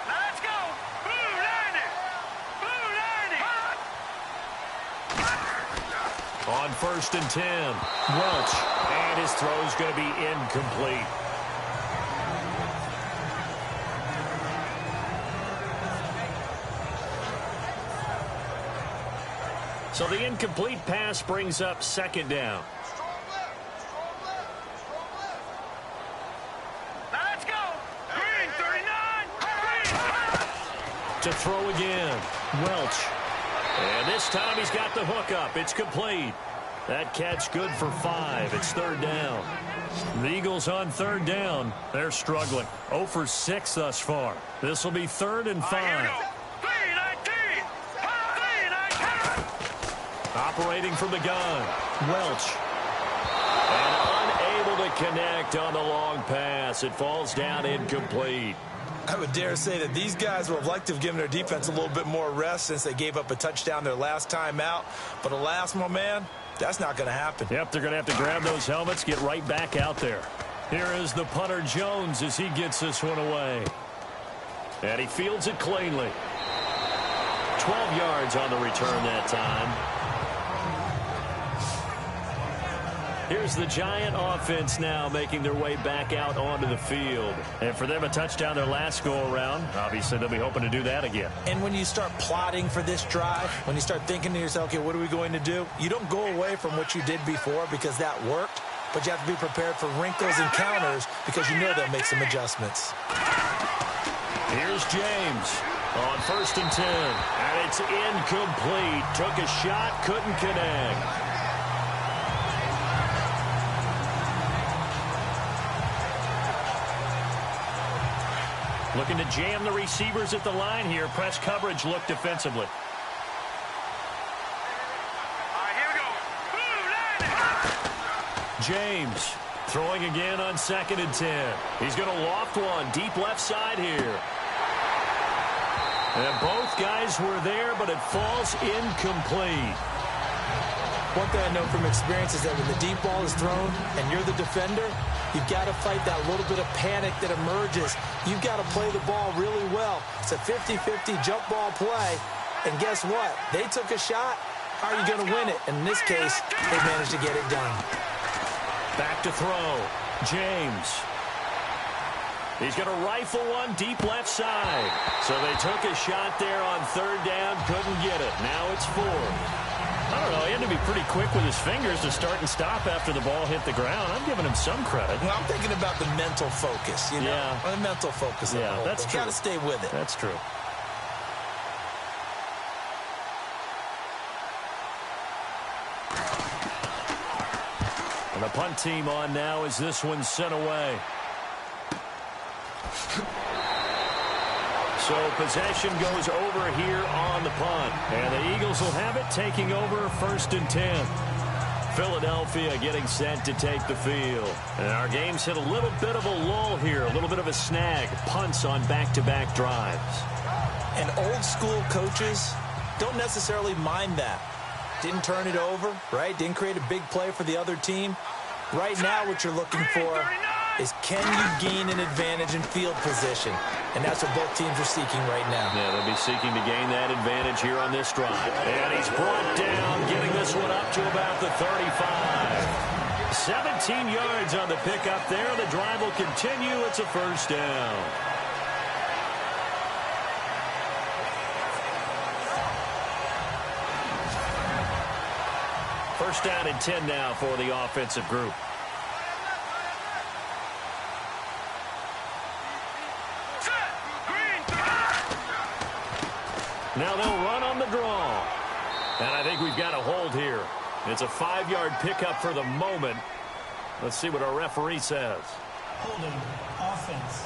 Let's go. Blue Lightning. Blue Lightning. On 1st and 10, Welch. And his throw is going to be incomplete. So the incomplete pass brings up 2nd down. Let's go. Green 39. Green. To throw again, Welch. And this time he's got the hook up. It's complete. That catch good for 5. It's 3rd down. The Eagles on 3rd down. They're struggling. 0 for 6 thus far. This will be 3rd and 5. Operating from the gun, Welch. And unable to connect on the long pass. It falls down incomplete. I would dare say that these guys would have liked to have given their defense a little bit more rest since they gave up a touchdown their last time out. But alas, my man, that's not going to happen. Yep, they're going to have to grab those helmets, get right back out there. Here is the punter, Jones, as he gets this one away. And he fields it cleanly. 12 yards on the return that time. Here's the Giant offense now making their way back out onto the field. And for them, a touchdown their last go-around. Obviously, they'll be hoping to do that again. And when you start plotting for this drive, when you start thinking to yourself, okay, what are we going to do? You don't go away from what you did before because that worked, but you have to be prepared for wrinkles and counters because you know they'll make some adjustments. Here's James on 1st and 10. And it's incomplete. Took a shot, couldn't connect. Looking to jam the receivers at the line here. Press coverage look defensively. All right, here we go. Blue Lightning. James throwing again on 2nd and 10. He's going to loft one deep left side here. And both guys were there, but it falls incomplete. One thing I know from experience is that when the deep ball is thrown and you're the defender, you've got to fight that little bit of panic that emerges. You've got to play the ball really well. It's a 50-50 jump ball play. And guess what? They took a shot. How are you going to win it? And in this case, they managed to get it done. Back to throw. James. He's going to rifle one deep left side. So they took a shot there on 3rd down. Couldn't get it. Now it's 4th. I don't know. He had to be pretty quick with his fingers to start and stop after the ball hit the ground. I'm giving him some credit. Well, I'm thinking about the mental focus, you know? Yeah. The mental focus. Yeah, that's true. Got to stay with it. That's true. And the punt team on now as this one's sent away. So possession goes over here on the punt. And the Eagles will have it, taking over 1st and 10. Philadelphia getting set to take the field. And our game's hit a little bit of a lull here, a little bit of a snag. Punts on back-to-back drives. And old school coaches don't necessarily mind that. Didn't turn it over, right? Didn't create a big play for the other team. Right now, what you're looking for is, can you gain an advantage in field position? And that's what both teams are seeking right now. Yeah, they'll be seeking to gain that advantage here on this drive. And he's brought down, getting this one up to about the 35. 17 yards on the pickup there. The drive will continue. It's a first down. First down and 10 now for the offensive group. Now they'll run on the draw. And I think we've got a hold here. It's a 5-yard pickup for the moment. Let's see what our referee says. Holding offense.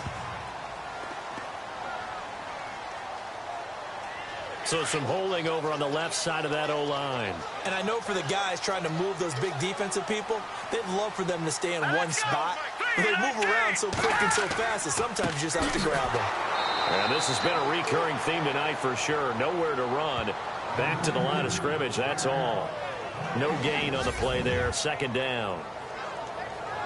So some holding over on the left side of that O-line. And I know for the guys trying to move those big defensive people, they'd love for them to stay in one spot. But they move around so quick and so fast that sometimes you just have to grab them. And this has been a recurring theme tonight for sure. Nowhere to run. Back to the line of scrimmage, that's all. No gain on the play there. Second down.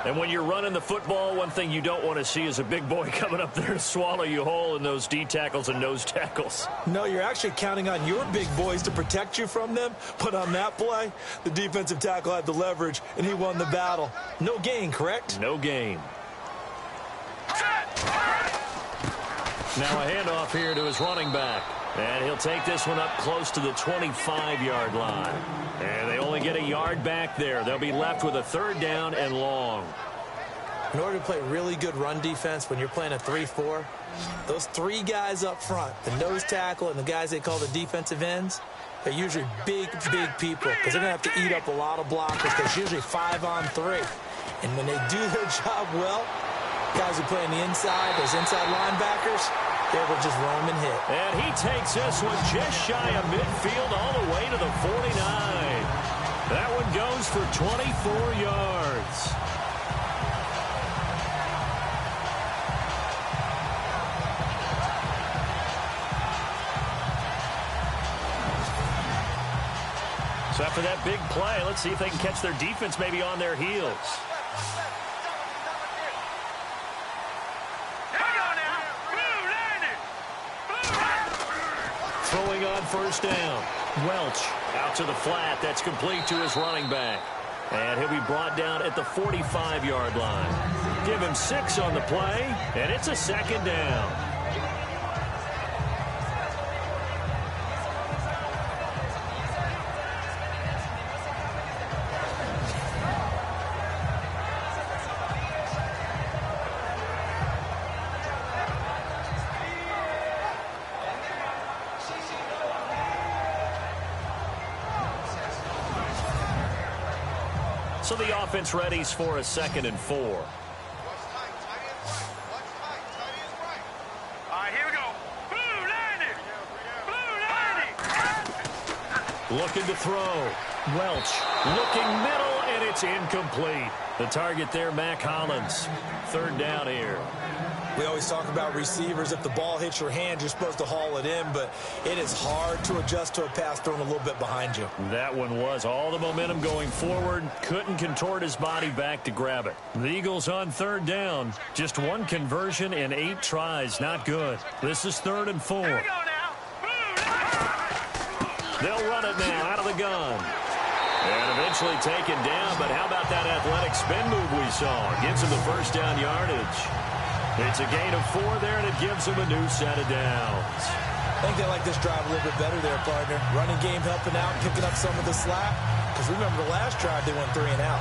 And when you're running the football, one thing you don't want to see is a big boy coming up there to swallow you whole in those D tackles and nose tackles. No, you're actually counting on your big boys to protect you from them. But on that play, the defensive tackle had the leverage, and he won the battle. No gain, correct? No gain. Now a handoff here to his running back. And he'll take this one up close to the 25-yard line. And they only get a yard back there. They'll be left with a third down and long. In order to play really good run defense when you're playing a 3-4, those three guys up front, the nose tackle and the guys they call the defensive ends, they're usually big people because they're going to have to eat up a lot of blockers because usually 5-on-3. And when they do their job well, guys who play on the inside, those inside linebackers, they will just roam and hit. And he takes this one just shy of midfield all the way to the 49. That one goes for 24 yards. So after that big play, let's see if they can catch their defense maybe on their heels. Throwing on first down. Welch out to the flat. That's complete to his running back. And he'll be brought down at the 45-yard line. Give him 6 on the play, and it's a second down. So the offense readies for a 2nd and 4. All right, here we go. Blue 90. Looking to throw. Welch looking middle, and it's incomplete. The target there, Mac Hollins. Third down here. We always talk about receivers. If the ball hits your hand, you're supposed to haul it in, but it is hard to adjust to a pass thrown a little bit behind you. That one was all the momentum going forward. Couldn't contort his body back to grab it. The Eagles on third down. Just one conversion in 8 tries. Not good. This is 3rd and 4. Here we go now. They'll run it now out of the gun. And eventually taken down, but how about that athletic spin move we saw? Gives him the first down yardage. It's a gain of 4 there, and it gives him a new set of downs. I think they like this drive a little bit better there, partner. Running game helping out, picking up some of the slack. Because remember the last drive, they went 3 and out.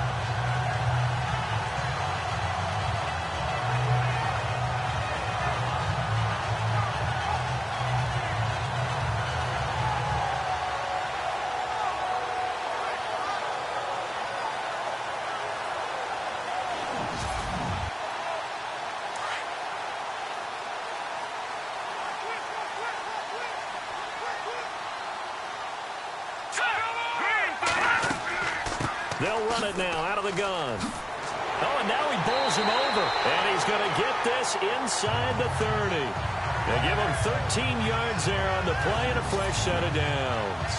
They'll run it now out of the gun. Oh, and now he bowls him over. And he's going to get this inside the 30. They give him 13 yards there on the play and a fresh set of downs.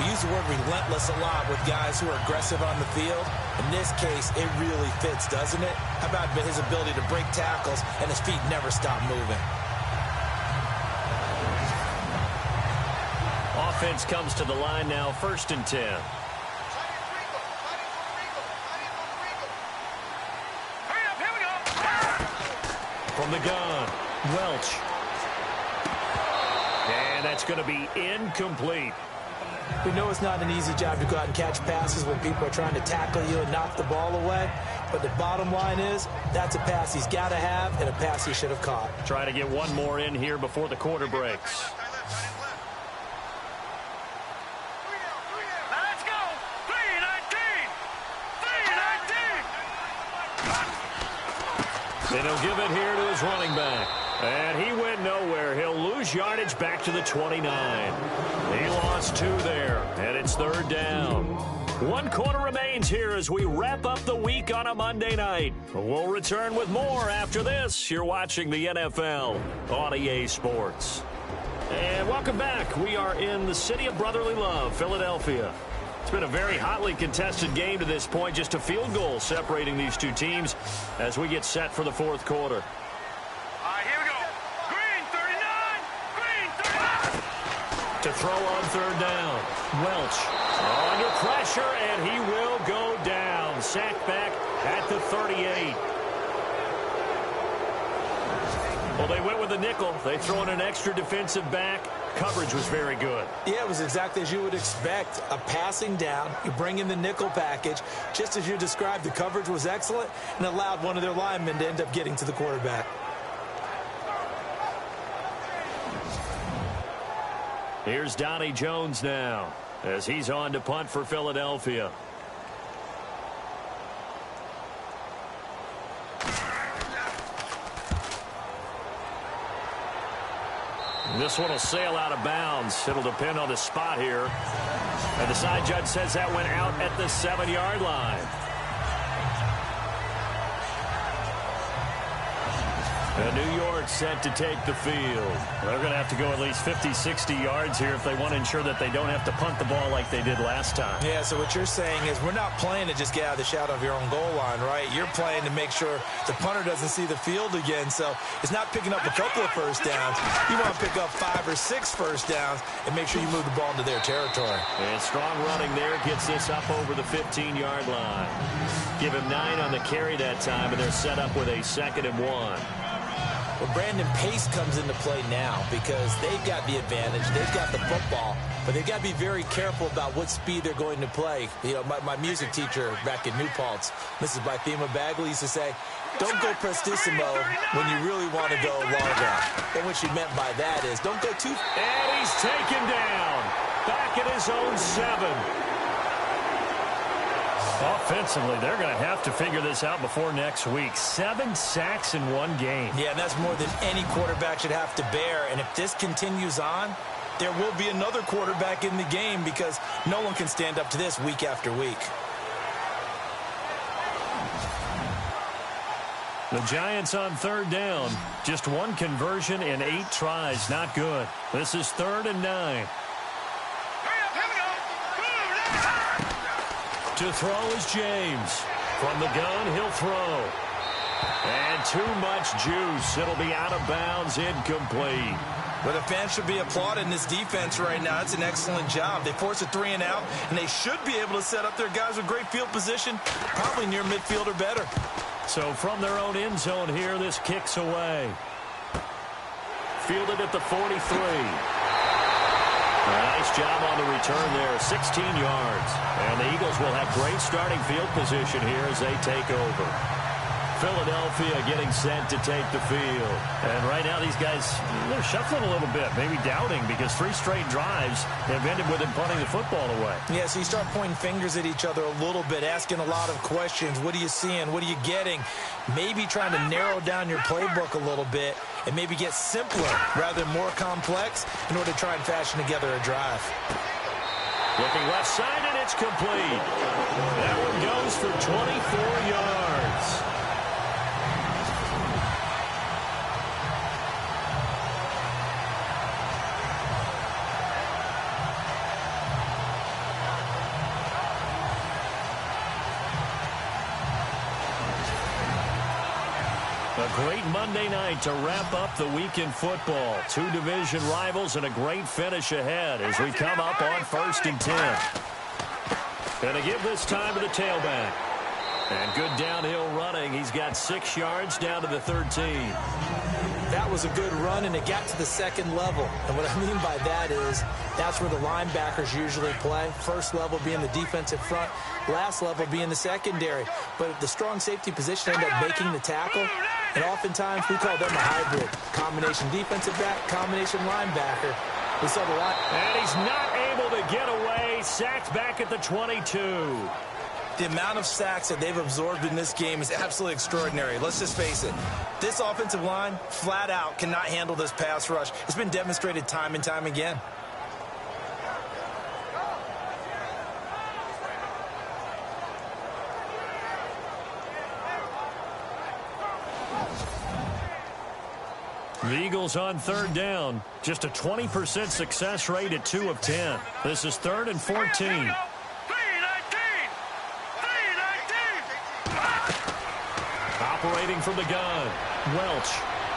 We use the word relentless a lot with guys who are aggressive on the field. In this case, it really fits, doesn't it? How about his ability to break tackles and his feet never stop moving? Offense comes to the line now, 1st and 10. From the gun, Welch. And that's going to be incomplete. We know it's not an easy job to go out and catch passes when people are trying to tackle you and knock the ball away. But the bottom line is, that's a pass he's got to have and a pass he should have caught. Try to get one more in here before the quarter breaks. Let's go! 3-19! 3-19! And he'll give it here to his running back. And he went nowhere. He'll lose yardage back to the 29. He lost 2 there, and it's 3rd down. 1 quarter remains here as we wrap up the week on a Monday night. We'll return with more after this. You're watching the NFL on EA Sports. And welcome back. We are in the city of brotherly love, Philadelphia. It's been a very hotly contested game to this point, just a field goal separating these two teams as we get set for the 4th quarter. All right, here we go. Green, 39! Green, 39! To throw on 3rd down, Welch under pressure, and he will go down. Sacked back at the 38. Well, they went with a nickel. They throw in an extra defensive back. Coverage was very good. Yeah, it was exactly as you would expect. A passing down. You bring in the nickel package. Just as you described, the coverage was excellent and allowed one of their linemen to end up getting to the quarterback. Here's Donnie Jones now as he's on to punt for Philadelphia. This one will sail out of bounds. It'll depend on the spot here. And the side judge says that went out at the 7-yard line. And New York set to take the field. They're going to have to go at least 50, 60 yards here if they want to ensure that they don't have to punt the ball like they did last time. Yeah, so what you're saying is we're not playing to just get out of the shadow of your own goal line, right? You're playing to make sure the punter doesn't see the field again. So it's not picking up a couple of first downs. You want to pick up 5 or 6 first downs and make sure you move the ball into their territory. And strong running there gets this up over the 15-yard line. Give him 9 on the carry that time, and they're set up with a 2nd and 1. Well, Brandon, pace comes into play now because they've got the advantage. They've got the football, but they've got to be very careful about what speed they're going to play. You know, my music teacher back in New Paltz, Mrs. Bythema Bagley, used to say, don't go prestissimo when you really want to go largo. And what she meant by that is don't go too far. And he's taken down. Back at his own 7. Offensively, they're going to have to figure this out before next week. 7 sacks in 1 game. Yeah, and that's more than any quarterback should have to bear. And if this continues on, there will be another quarterback in the game because no one can stand up to this week after week. The Giants on 3rd down. Just 1 conversion in 8 tries. Not good. This is 3rd and 9. To throw is James. From the gun, he'll throw. And too much juice. It'll be out of bounds, incomplete. Well, the fans should be applauding this defense right now. It's an excellent job. They force a 3 and out, and they should be able to set up their guys with great field position, probably near midfield or better. So from their own end zone here, this kicks away. Fielded at the 43. Nice job on the return there, 16 yards. And the Eagles will have great starting field position here as they take over. Philadelphia getting set to take the field. And right now these guys, they're shuffling a little bit, maybe doubting because 3 straight drives have ended with them punting the football away. Yeah, so you start pointing fingers at each other a little bit, asking a lot of questions. What are you seeing? What are you getting? Maybe trying to narrow down your playbook a little bit and maybe get simpler rather than more complex in order to try and fashion together a drive. Looking left side, and it's complete. That one goes for 24 yards. A great Monday night to wrap up the week in football. Two division rivals and a great finish ahead as we come up on 1st and 10. Going to give this time to the tailback. And good downhill running. He's got 6 yards down to the 13. That was a good run, and it got to the second level. And what I mean by that is that's where the linebackers usually play. First level being the defensive front, last level being the secondary. But the strong safety position ended up making the tackle, and oftentimes we call them a hybrid. Combination defensive back, combination linebacker. We saw the line. And he's not able to get away. Sacked back at the 22. The amount of sacks that they've absorbed in this game is absolutely extraordinary. Let's just face it. This offensive line, flat out, cannot handle this pass rush. It's been demonstrated time and time again. The Eagles on 3rd down. Just a 20% success rate at 2 of 10. This is 3rd and 14. Operating from the gun. Welch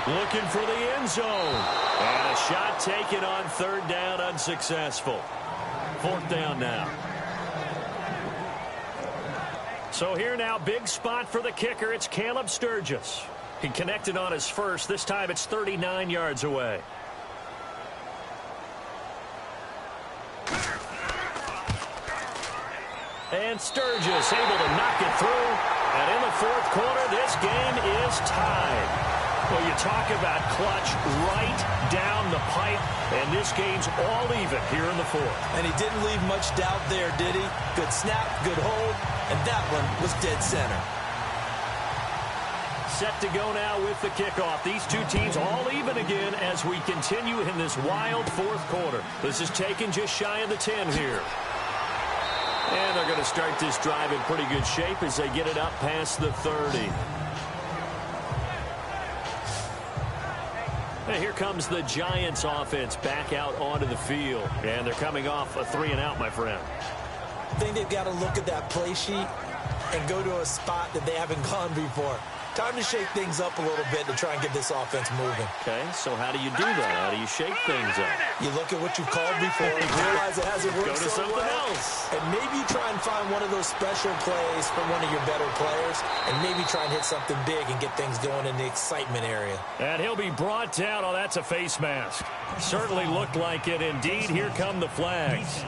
looking for the end zone. And a shot taken on 3rd down, unsuccessful. 4th down now. So here now, big spot for the kicker. It's Caleb Sturgis. He connected on his first. This time it's 39 yards away. And Sturgis able to knock it through. And in the 4th quarter, this game is tied. Well, you talk about clutch right down the pipe, and this game's all even here in the 4th. And he didn't leave much doubt there, did he? Good snap, good hold, and that one was dead center. Set to go now with the kickoff. These two teams all even again as we continue in this wild 4th quarter. This is taken just shy of the 10 here. And they're going to start this drive in pretty good shape as they get it up past the 30. And here comes the Giants offense back out onto the field. And they're coming off a 3-and-out, my friend. I think they've got to look at that play sheet and go to a spot that they haven't gone before. Time to shake things up a little bit to try and get this offense moving. Okay, so how do you do that? How do you shake things up? You look at what you've called before and realize it hasn't worked so so something well. else. And maybe you try and find one of those special plays from one of your better players and maybe try and hit something big and get things going in the excitement area. And he'll be brought down. Oh, that's a face mask. Certainly looked like it. Indeed, here come the flags.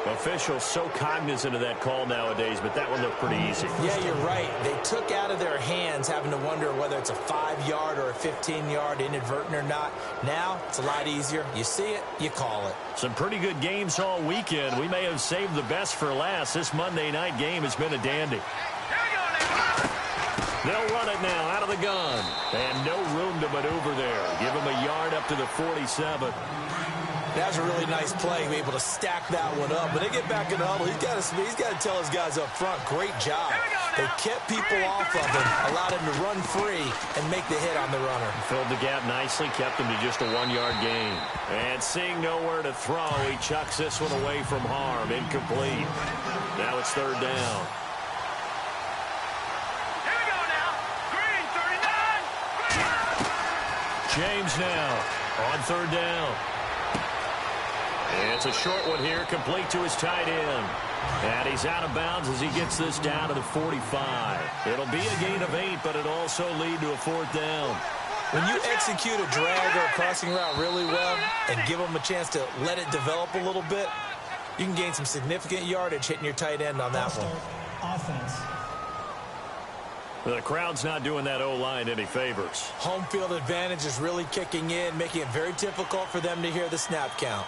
Officials so cognizant of that call nowadays, but that one looked pretty easy. Yeah, you're right. They took out of their hands having to wonder whether it's a 5-yard or a 15-yard, inadvertent or not. Now, it's a lot easier. You see it, you call it. Some pretty good games all weekend. We may have saved the best for last. This Monday night game has been a dandy. They'll run it now out of the gun. And no room to maneuver there. Give him a yard up to the 47. That was a really nice play, able to stack that one up. But they get back in the huddle. He's got to tell his guys up front, great job. They kept people off of him, allowed him to run free and make the hit on the runner. Filled the gap nicely, kept him to just a 1-yard gain. And seeing nowhere to throw, he chucks this one away from harm. Incomplete. Now it's 3rd down. Here we go now. Green, 39. James now on 3rd down. It's a short one here, complete to his tight end. And he's out of bounds as he gets this down to the 45. It'll be a gain of 8, but it'll also lead to a 4th down. When you execute a drag or a crossing route really well and give them a chance to let it develop a little bit, you can gain some significant yardage hitting your tight end on that one. Offense. The crowd's not doing that O-line any favors. Home field advantage is really kicking in, making it very difficult for them to hear the snap count.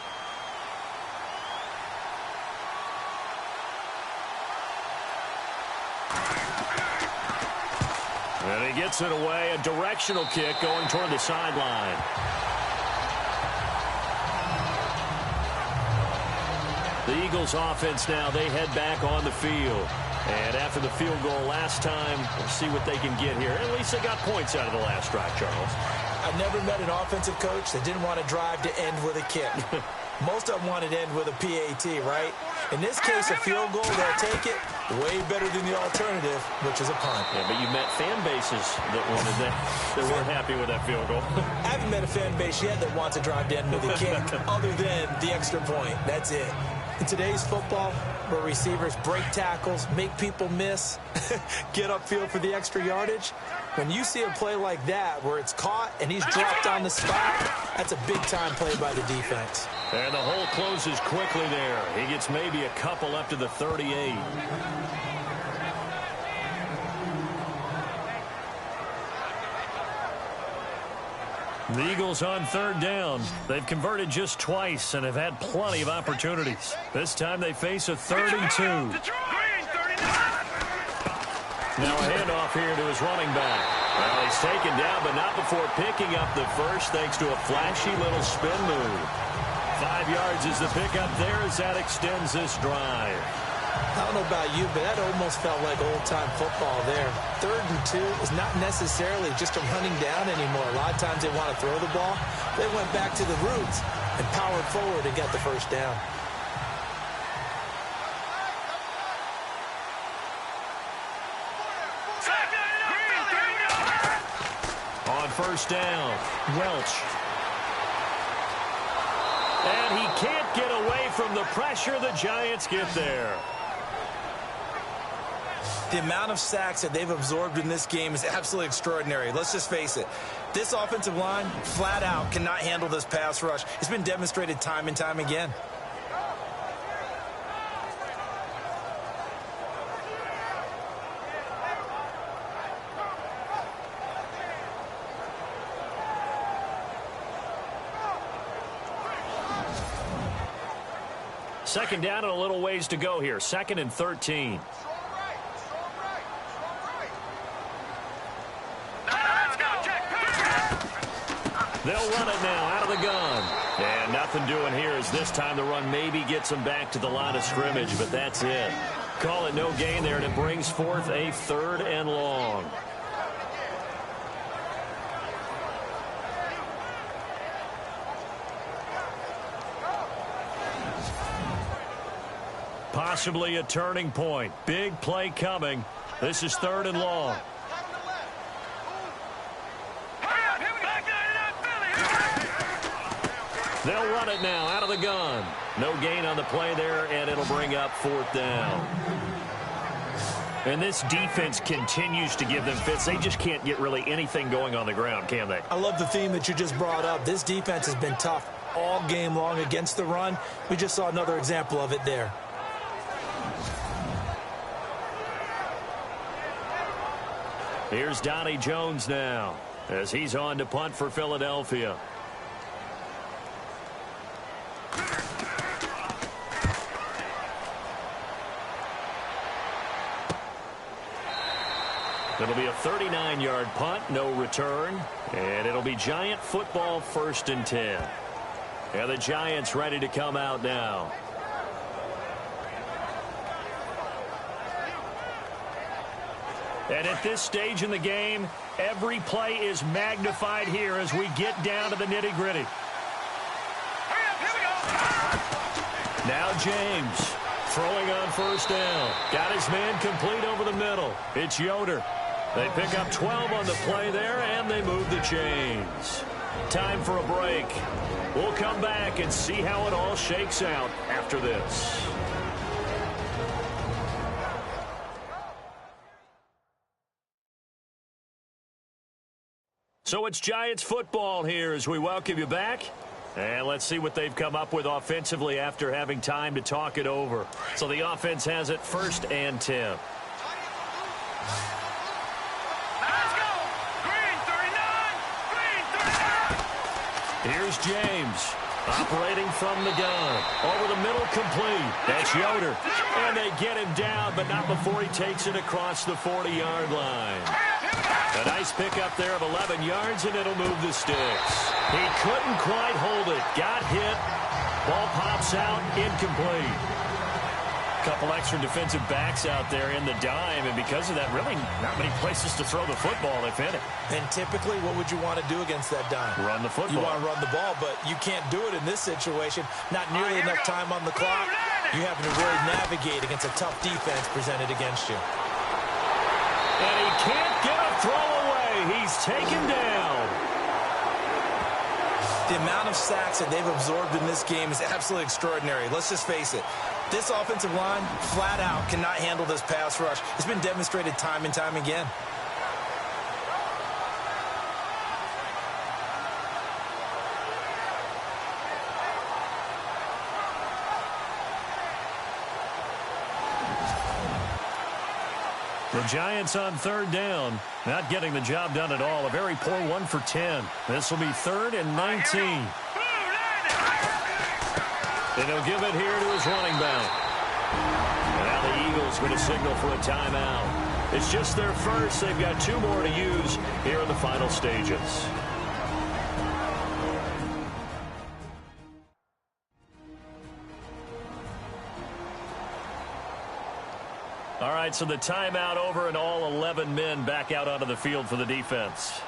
And he gets it away, a directional kick going toward the sideline. The Eagles offense now, they head back on the field. And after the field goal last time, we'll see what they can get here. At least they got points out of the last drive, Charles. I've never met an offensive coach that didn't want to drive to end with a kick. Most of them wanted to end with a PAT, right? In this case, a field goal, they'll take it. way better than the alternative, which is a punt. Yeah, but you met fan bases that wanted that weren't happy with that field goal. I haven't met a fan base yet that wants to drive down with a kick other than the extra point. That's it. In today's football, where receivers break tackles, make people miss, get upfield for the extra yardage, when you see a play like that where it's caught and he's dropped on the spot, that's a big-time play by the defense. And the hole closes quickly there. He gets maybe a couple up to the 38. The Eagles on third down. They've converted just twice and have had plenty of opportunities. This time they face a 3rd and 2. Now a handoff here to his running back. Well, he's taken down, but not before picking up the first thanks to a flashy little spin move. 5 yards is the pickup there as that extends this drive. I don't know about you, but that almost felt like old-time football there. 3rd and 2 is not necessarily just a running down anymore. A lot of times they want to throw the ball. They went back to the roots and powered forward and got the first down. On first down, Welch. And he can't get away from the pressure. The Giants get there. The amount of sacks that they've absorbed in this game is absolutely extraordinary. Let's just face it. This offensive line, flat out, cannot handle this pass rush. It's been demonstrated time and time again. Second down and a little ways to go here. 2nd and 13. They'll run it now out of the gun. And nothing doing here as this time the run maybe gets them back to the line of scrimmage, but that's it. Call it no gain there, and it brings forth a 3rd and long. Possibly a turning point. Big play coming. This is 3rd and long. They'll run it now out of the gun. No gain on the play there, and it'll bring up 4th down. And this defense continues to give them fits. They just can't get really anything going on the ground, can they? I love the theme that you just brought up. This defense has been tough all game long against the run. We just saw another example of it there. Here's Donnie Jones now as he's on to punt for Philadelphia. It'll be a 39-yard punt, no return, and it'll be Giant football 1st and 10. And the Giants ready to come out now. And at this stage in the game, every play is magnified here as we get down to the nitty-gritty. Now James throwing on first down. Got his man complete over the middle. It's Yoder. They pick up 12 on the play there, and they move the chains. Time for a break. We'll come back and see how it all shakes out after this. So it's Giants football here as we welcome you back. And let's see what they've come up with offensively after having time to talk it over. So the offense has it 1st and 10. Let's go! Green 39! Green 39! Here's James operating from the gun. Over the middle, complete. That's Yoder. And they get him down, but not before he takes it across the 40-yard line. A nice pickup there of 11 yards, and it'll move the sticks. He couldn't quite hold it. Got hit. Ball pops out, incomplete. Couple extra defensive backs out there in the dime, and because of that, really not many places to throw the football if any. And typically, what would you want to do against that dime? Run the football. You want to run the ball, but you can't do it in this situation. Not nearly enough time on the clock. You're having to really navigate against a tough defense presented against you. And he can't get a throw away. He's taken down. The amount of sacks that they've absorbed in this game is absolutely extraordinary. Let's just face it. This offensive line, flat out, cannot handle this pass rush. It's been demonstrated time and time again. The Giants on third down, not getting the job done at all. A very poor 1 for 10. This will be 3rd and 19. And he'll give it here to his running back. And now the Eagles going to signal for a timeout. It's just their first. They've got 2 more to use here in the final stages. All right, so the timeout over and all 11 men back out onto the field for the defense.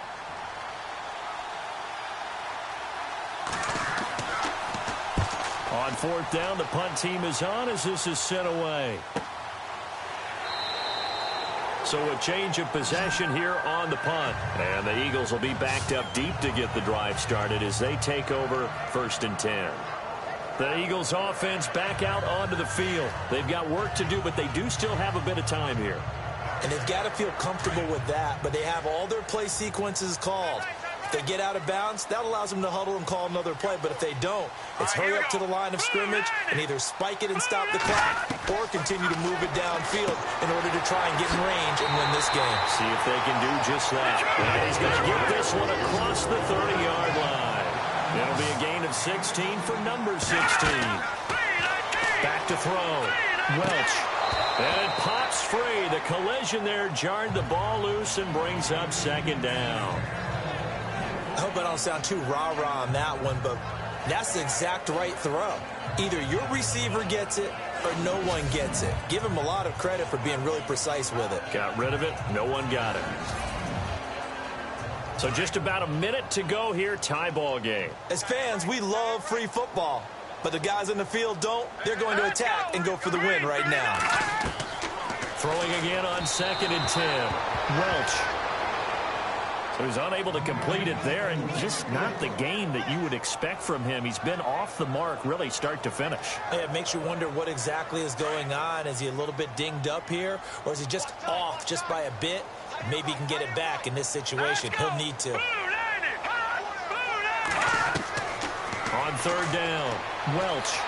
On 4th down, the punt team is on as this is sent away. So a change of possession here on the punt. And the Eagles will be backed up deep to get the drive started as they take over 1st and 10. The Eagles offense back out onto the field. They've got work to do, but they do still have a bit of time here. And they've got to feel comfortable with that, but they have all their play sequences called. If they get out of bounds, that allows them to huddle and call another play. But if they don't, it's hurry up to the line of scrimmage and either spike it and stop the clock or continue to move it downfield in order to try and get in range and win this game. See if they can do just that. And he's going to get this one across the 30-yard line. It'll be a gain of 16 for number 16. Back to throw. Welch. And it pops free. The collision there jarred the ball loose and brings up 2nd down. I hope I don't sound too rah-rah on that one, but that's the exact right throw. Either your receiver gets it or no one gets it. Give him a lot of credit for being really precise with it. Got rid of it. No one got it. So just about a minute to go here, tie ball game. As fans, we love free football, but the guys in the field don't. They're going to attack and go for the win right now. Throwing again on 2nd and 10. Welch. So he's unable to complete it there, and just not the game that you would expect from him. He's been off the mark really start to finish. Yeah, it makes you wonder what exactly is going on. Is he a little bit dinged up here, or is he just off just by a bit? Maybe he can get it back in this situation. He'll need to. On 3rd down, Welch.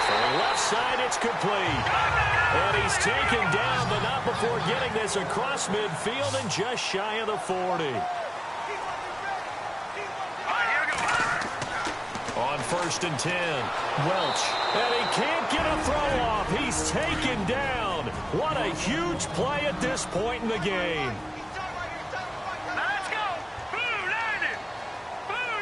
For the left side, it's complete. And he's taken down, but not before getting this across midfield and just shy of the 40. On 1st and 10, Welch. And he can't get a throw off. He's taken down. What a huge play at this point in the game. Let's go. Blue 90. Blue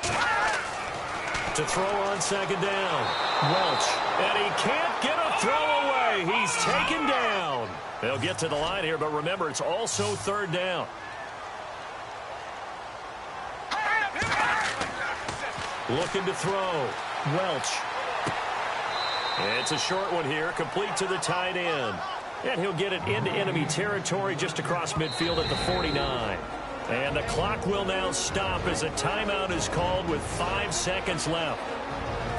90. To throw on 2nd down, Welch. And he can't get a throw away. He's taken down. They'll get to the line here, but remember, it's also 3rd down. Looking to throw. Welch. It's a short one here, complete to the tight end. And he'll get it into enemy territory just across midfield at the 49. And the clock will now stop as a timeout is called with 5 seconds left.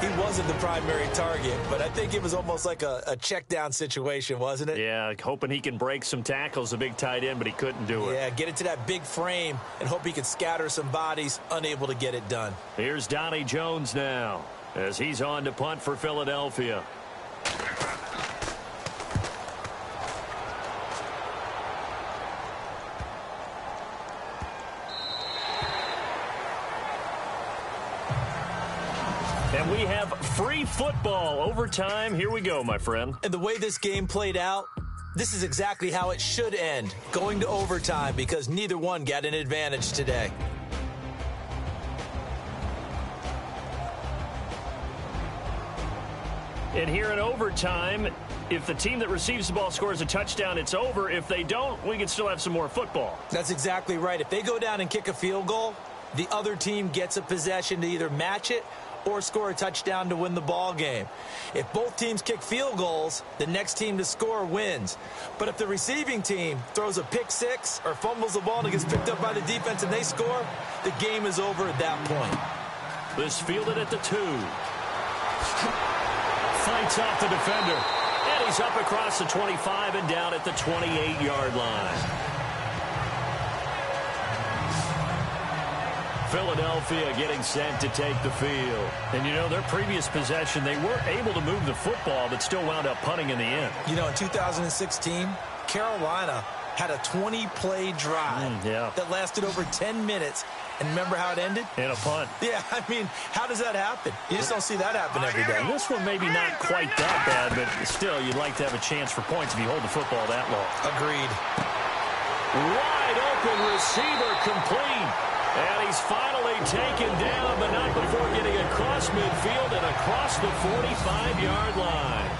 He wasn't the primary target, but I think it was almost like a check down situation, wasn't it? Yeah, hoping he can break some tackles, the big tight end, but he couldn't do it. Yeah, get it to that big frame and hope he could scatter some bodies, unable to get it done. Here's Donnie Jones now as he's on to punt for Philadelphia. And we have free football overtime. Here we go, my friend. And the way this game played out, this is exactly how it should end, going to overtime, because neither one got an advantage today. And here in overtime, if the team that receives the ball scores a touchdown, it's over. If they don't, we can still have some more football. That's exactly right. If they go down and kick a field goal, the other team gets a possession to either match it or score a touchdown to win the ball game. If both teams kick field goals, the next team to score wins. But if the receiving team throws a pick six or fumbles the ball and it gets picked up by the defense and they score, the game is over at that point. This fielded at the 2. Fights off the defender. And he's up across the 25 and down at the 28-yard line. Philadelphia getting set to take the field. And, you know, their previous possession, they were able to move the football, but still wound up punting in the end. You know, in 2016, Carolina had a 20-play drive that lasted over 10 minutes. And remember how it ended? In a punt. Yeah, I mean, how does that happen? You just don't see that happen every day. This one maybe not quite that bad, but still, you'd like to have a chance for points if you hold the football that long. Agreed. Wide open receiver complete. And he's finally taken down, but not before getting across midfield and across the 45-yard line.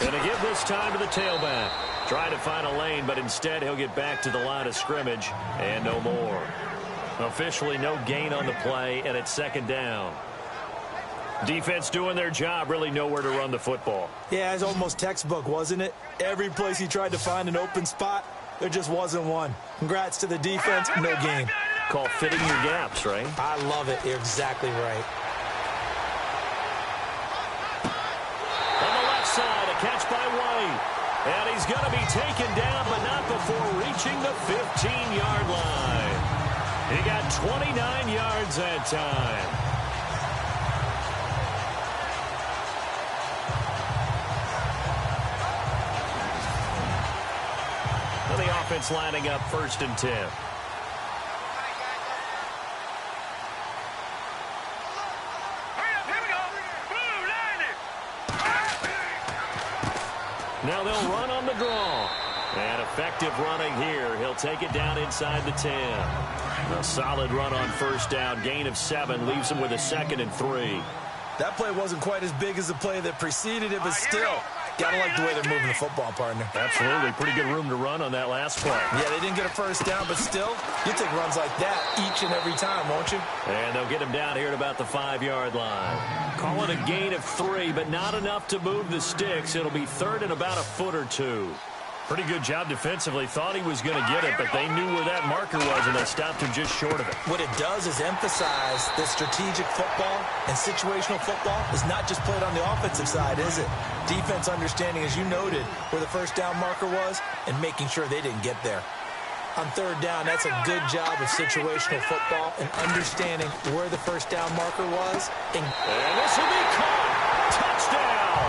Going to give this time to the tailback. Trying to find a lane, but instead he'll get back to the line of scrimmage and no more. Officially no gain on the play, and it's second down. Defense doing their job, really nowhere to run the football. Yeah, it's almost textbook, wasn't it? Every place he tried to find an open spot, there just wasn't one. Congrats to the defense, no gain. Call fitting your gaps, right? I love it. You're exactly right. Side, a catch by White. And he's going to be taken down, but not before reaching the 15-yard line. He got 29 yards that time. And the offense lining up 1st and 10. Now they'll run on the draw. And effective running here. He'll take it down inside the 10. A solid run on 1st down. Gain of 7 leaves him with a 2nd and 3. That play wasn't quite as big as the play that preceded it, but still, gotta like the way they're moving the football, partner. Absolutely. Pretty good room to run on that last play. Yeah, they didn't get a 1st down, but still, you take runs like that each and every time, won't you? And they'll get him down here at about the 5-yard line. Call it a gain of 3, but not enough to move the sticks. It'll be 3rd and about a foot or 2. Pretty good job defensively. Thought he was going to get it, but they knew where that marker was, and they stopped him just short of it. What it does is emphasize that strategic football and situational football is not just played on the offensive side, is it? Defense understanding, as you noted, where the 1st down marker was and making sure they didn't get there. On 3rd down, that's a good job of situational football and understanding where the 1st down marker was. And this will be caught. Touchdown.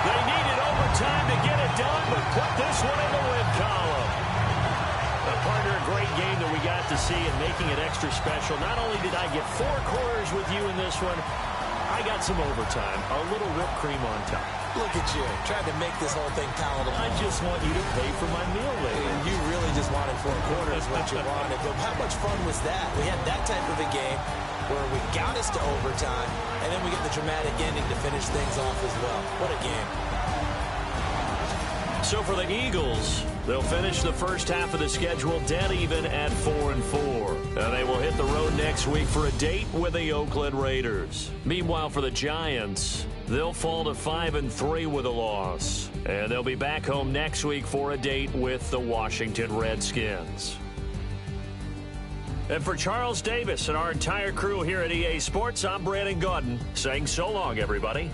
They needed overtime to get it done, but put this one in the win column. Partner, a great game that we got to see and making it extra special. Not only did I get 4 quarters with you in this one, I got some overtime. A little whipped cream on top. Look at you, trying to make this whole thing palatable. I just want you to pay for my meal later. And you really just wanted 4 quarters what you wanted. But how much fun was that? We had that type of a game where we got us to overtime, and then we get the dramatic ending to finish things off as well. What a game. So for the Eagles, they'll finish the first half of the schedule dead even at 4-4. And they will hit the road next week for a date with the Oakland Raiders. Meanwhile, for the Giants, they'll fall to 5-3 with a loss. And they'll be back home next week for a date with the Washington Redskins. And for Charles Davis and our entire crew here at EA Sports, I'm Brandon Gaudin saying so long, everybody.